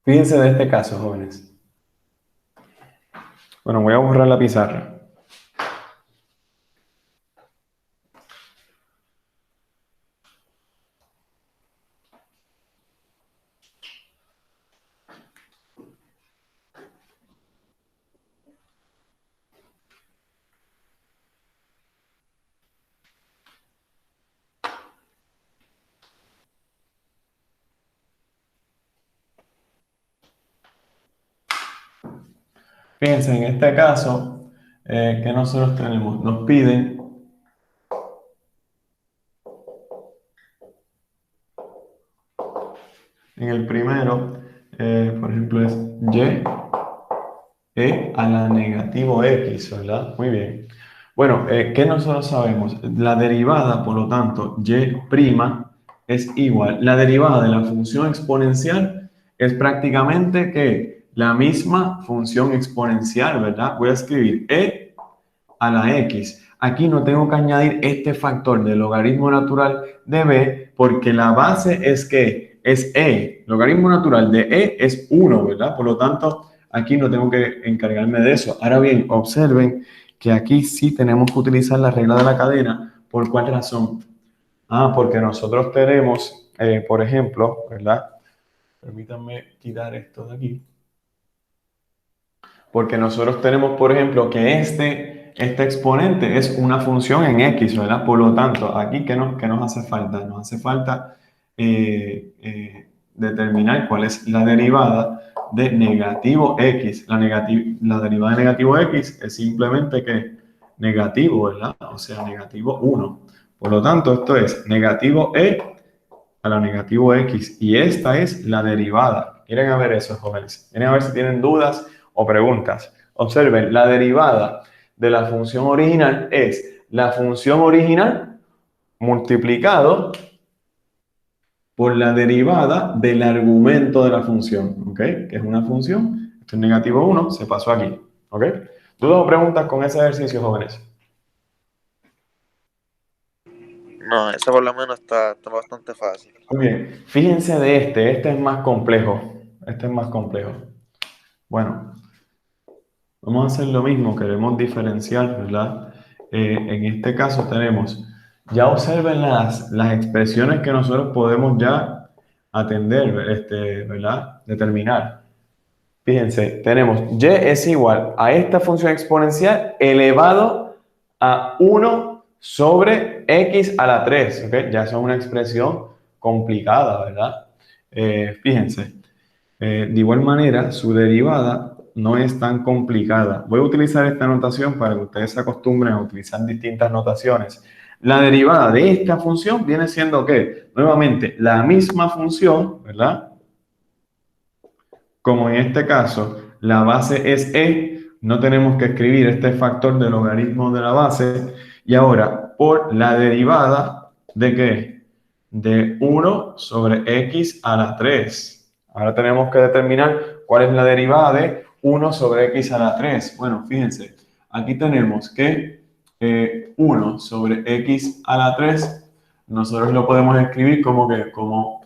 Fíjense de este caso, jóvenes. Bueno, voy a borrar la pizarra. Fíjense, en este caso, que nosotros tenemos, nos piden en el primero, por ejemplo, es e a la negativo x, ¿verdad? Muy bien. Bueno, ¿qué nosotros sabemos? La derivada, por lo tanto, y' es igual. La derivada de la función exponencial es prácticamente que la misma función exponencial, ¿verdad? Voy a escribir e a la x. Aquí no tengo que añadir este factor del logaritmo natural de b porque la base es que es e. Logaritmo natural de e es 1, ¿verdad? Por lo tanto, aquí no tengo que encargarme de eso. Ahora bien, observen que aquí sí tenemos que utilizar la regla de la cadena. ¿Por cuál razón? Porque nosotros tenemos, por ejemplo, ¿verdad? Permítanme quitar esto de aquí. Porque nosotros tenemos, por ejemplo, que este exponente es una función en X, ¿verdad? Por lo tanto, aquí, ¿qué nos hace falta? Nos hace falta determinar cuál es la derivada de negativo X. La derivada de negativo X es simplemente que negativo, ¿verdad? O sea, negativo 1. Por lo tanto, esto es negativo E a la negativo X. Y esta es la derivada. ¿Quieren ver eso, jóvenes? ¿Quieren ver si tienen dudas o preguntas? Observen, la derivada de la función original es la función original multiplicado por la derivada del argumento de la función, ¿ok? Que es una función, esto es negativo 1, se pasó aquí, ¿ok? ¿Dudas o preguntas con ese ejercicio, jóvenes? No, eso por lo menos está bastante fácil. Muy bien, fíjense de este es más complejo, este es más complejo. Bueno, vamos a hacer lo mismo, queremos diferenciar, ¿verdad? En este caso tenemos, ya observen las expresiones que nosotros podemos ya atender, ¿verdad? Determinar. Fíjense, tenemos y es igual a esta función exponencial elevado a 1 sobre x a la 3, ¿ok? Ya es una expresión complicada, ¿verdad? Fíjense, de igual manera, su derivada no es tan complicada. Voy a utilizar esta notación para que ustedes se acostumbren a utilizar distintas notaciones. La derivada de esta función viene siendo, ¿qué? Nuevamente, la misma función, ¿verdad? Como en este caso, la base es e, no tenemos que escribir este factor de logaritmo de la base. Y ahora, por la derivada de ¿qué? De 1 sobre x a la 3. Ahora tenemos que determinar cuál es la derivada de 1 sobre x a la 3. Bueno, fíjense, aquí tenemos que 1 sobre x a la 3, nosotros lo podemos escribir como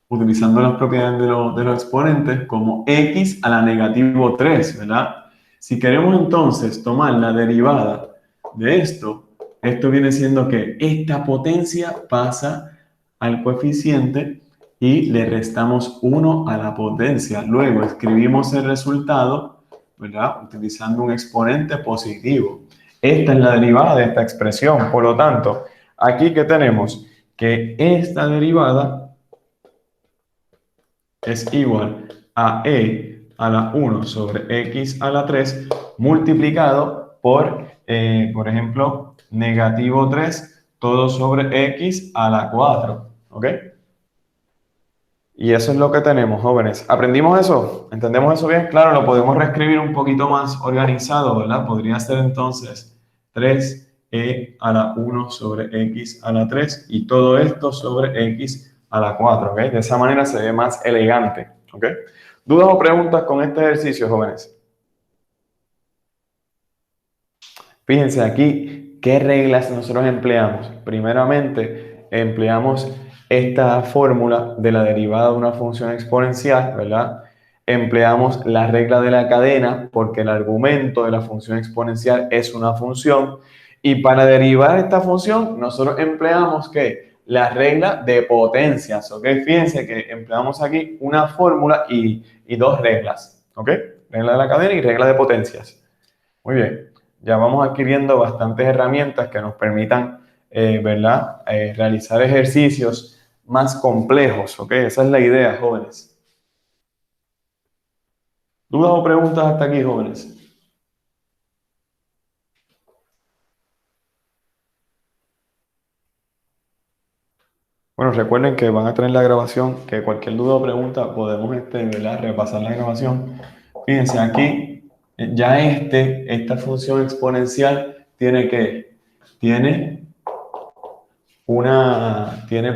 utilizando las propiedades de los exponentes como x a la negativo 3, ¿verdad? Si queremos entonces tomar la derivada de esto viene siendo que esta potencia pasa al coeficiente y le restamos 1 a la potencia. Luego escribimos el resultado, ¿verdad? Utilizando un exponente positivo. Esta es la derivada de esta expresión. Por lo tanto, aquí ¿qué tenemos? Que esta derivada es igual a e a la 1 sobre x a la 3 multiplicado por ejemplo, negativo 3 todo sobre x a la 4, ¿ok? Y eso es lo que tenemos, jóvenes. ¿Aprendimos eso? ¿Entendemos eso bien? Claro, lo podemos reescribir un poquito más organizado, ¿verdad? Podría ser entonces 3e a la 1 sobre x a la 3 y todo esto sobre x a la 4, ¿ok? De esa manera se ve más elegante, ¿ok? ¿Dudas o preguntas con este ejercicio, jóvenes? Fíjense aquí, ¿qué reglas nosotros empleamos? Primeramente, empleamos esta fórmula de la derivada de una función exponencial, ¿verdad? Empleamos la regla de la cadena porque el argumento de la función exponencial es una función. Y para derivar esta función, nosotros empleamos, ¿qué? La regla de potencias, ¿ok? Fíjense que empleamos aquí una fórmula y dos reglas, ¿ok? Regla de la cadena y regla de potencias. Muy bien. Ya vamos adquiriendo bastantes herramientas que nos permitan, ¿verdad? Realizar ejercicios más complejos, ¿ok? Esa es la idea, jóvenes. ¿Dudas o preguntas hasta aquí, jóvenes? Bueno, recuerden que van a tener la grabación, que cualquier duda o pregunta podemos, ¿verdad? Repasar la grabación. Fíjense aquí, ya esta función exponencial tiene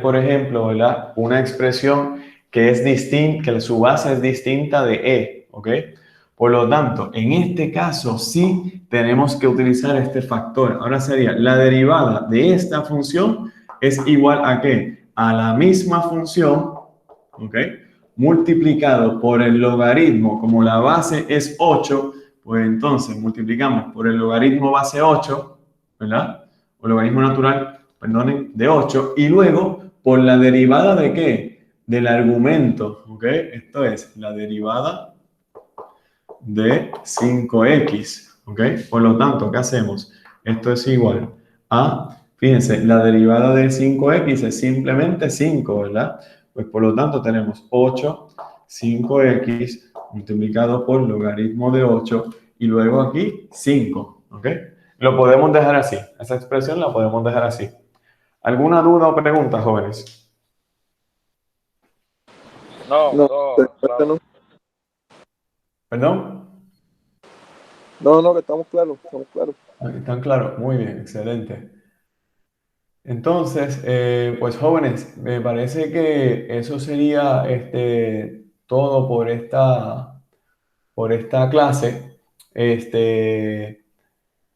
por ejemplo, ¿verdad? Una expresión que es distinta, que su base es distinta de e, ¿ok? Por lo tanto, en este caso sí tenemos que utilizar este factor. Ahora sería la derivada de esta función es igual a ¿qué? A la misma función, ¿ok? Multiplicado por el logaritmo, como la base es 8, pues entonces multiplicamos por el logaritmo base 8, ¿verdad? O logaritmo natural, perdonen, de 8, y luego por la derivada de ¿qué? Del argumento, ¿ok? Esto es la derivada de 5x, ¿ok? Por lo tanto, ¿qué hacemos? Esto es igual a, fíjense, la derivada de 5x es simplemente 5, ¿verdad? Pues por lo tanto tenemos 8, 5x multiplicado por logaritmo de 8 y luego aquí 5, ¿ok? Lo podemos dejar así, esa expresión la podemos dejar así. ¿Alguna duda o pregunta, jóvenes? No, no. ¿Perdón? No, que estamos claros, ¿Están claros? Muy bien, excelente. Entonces, pues jóvenes, me parece que eso sería todo por esta clase.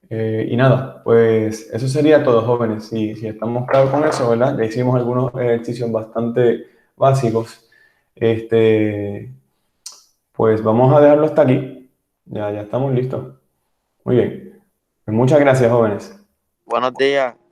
Y nada, pues eso sería todo, jóvenes. Si estamos claros con eso, ¿verdad? Ya hicimos algunos ejercicios bastante básicos. Este, pues vamos a dejarlo hasta aquí. Ya estamos listos. Muy bien. Pues muchas gracias, jóvenes. Buenos días.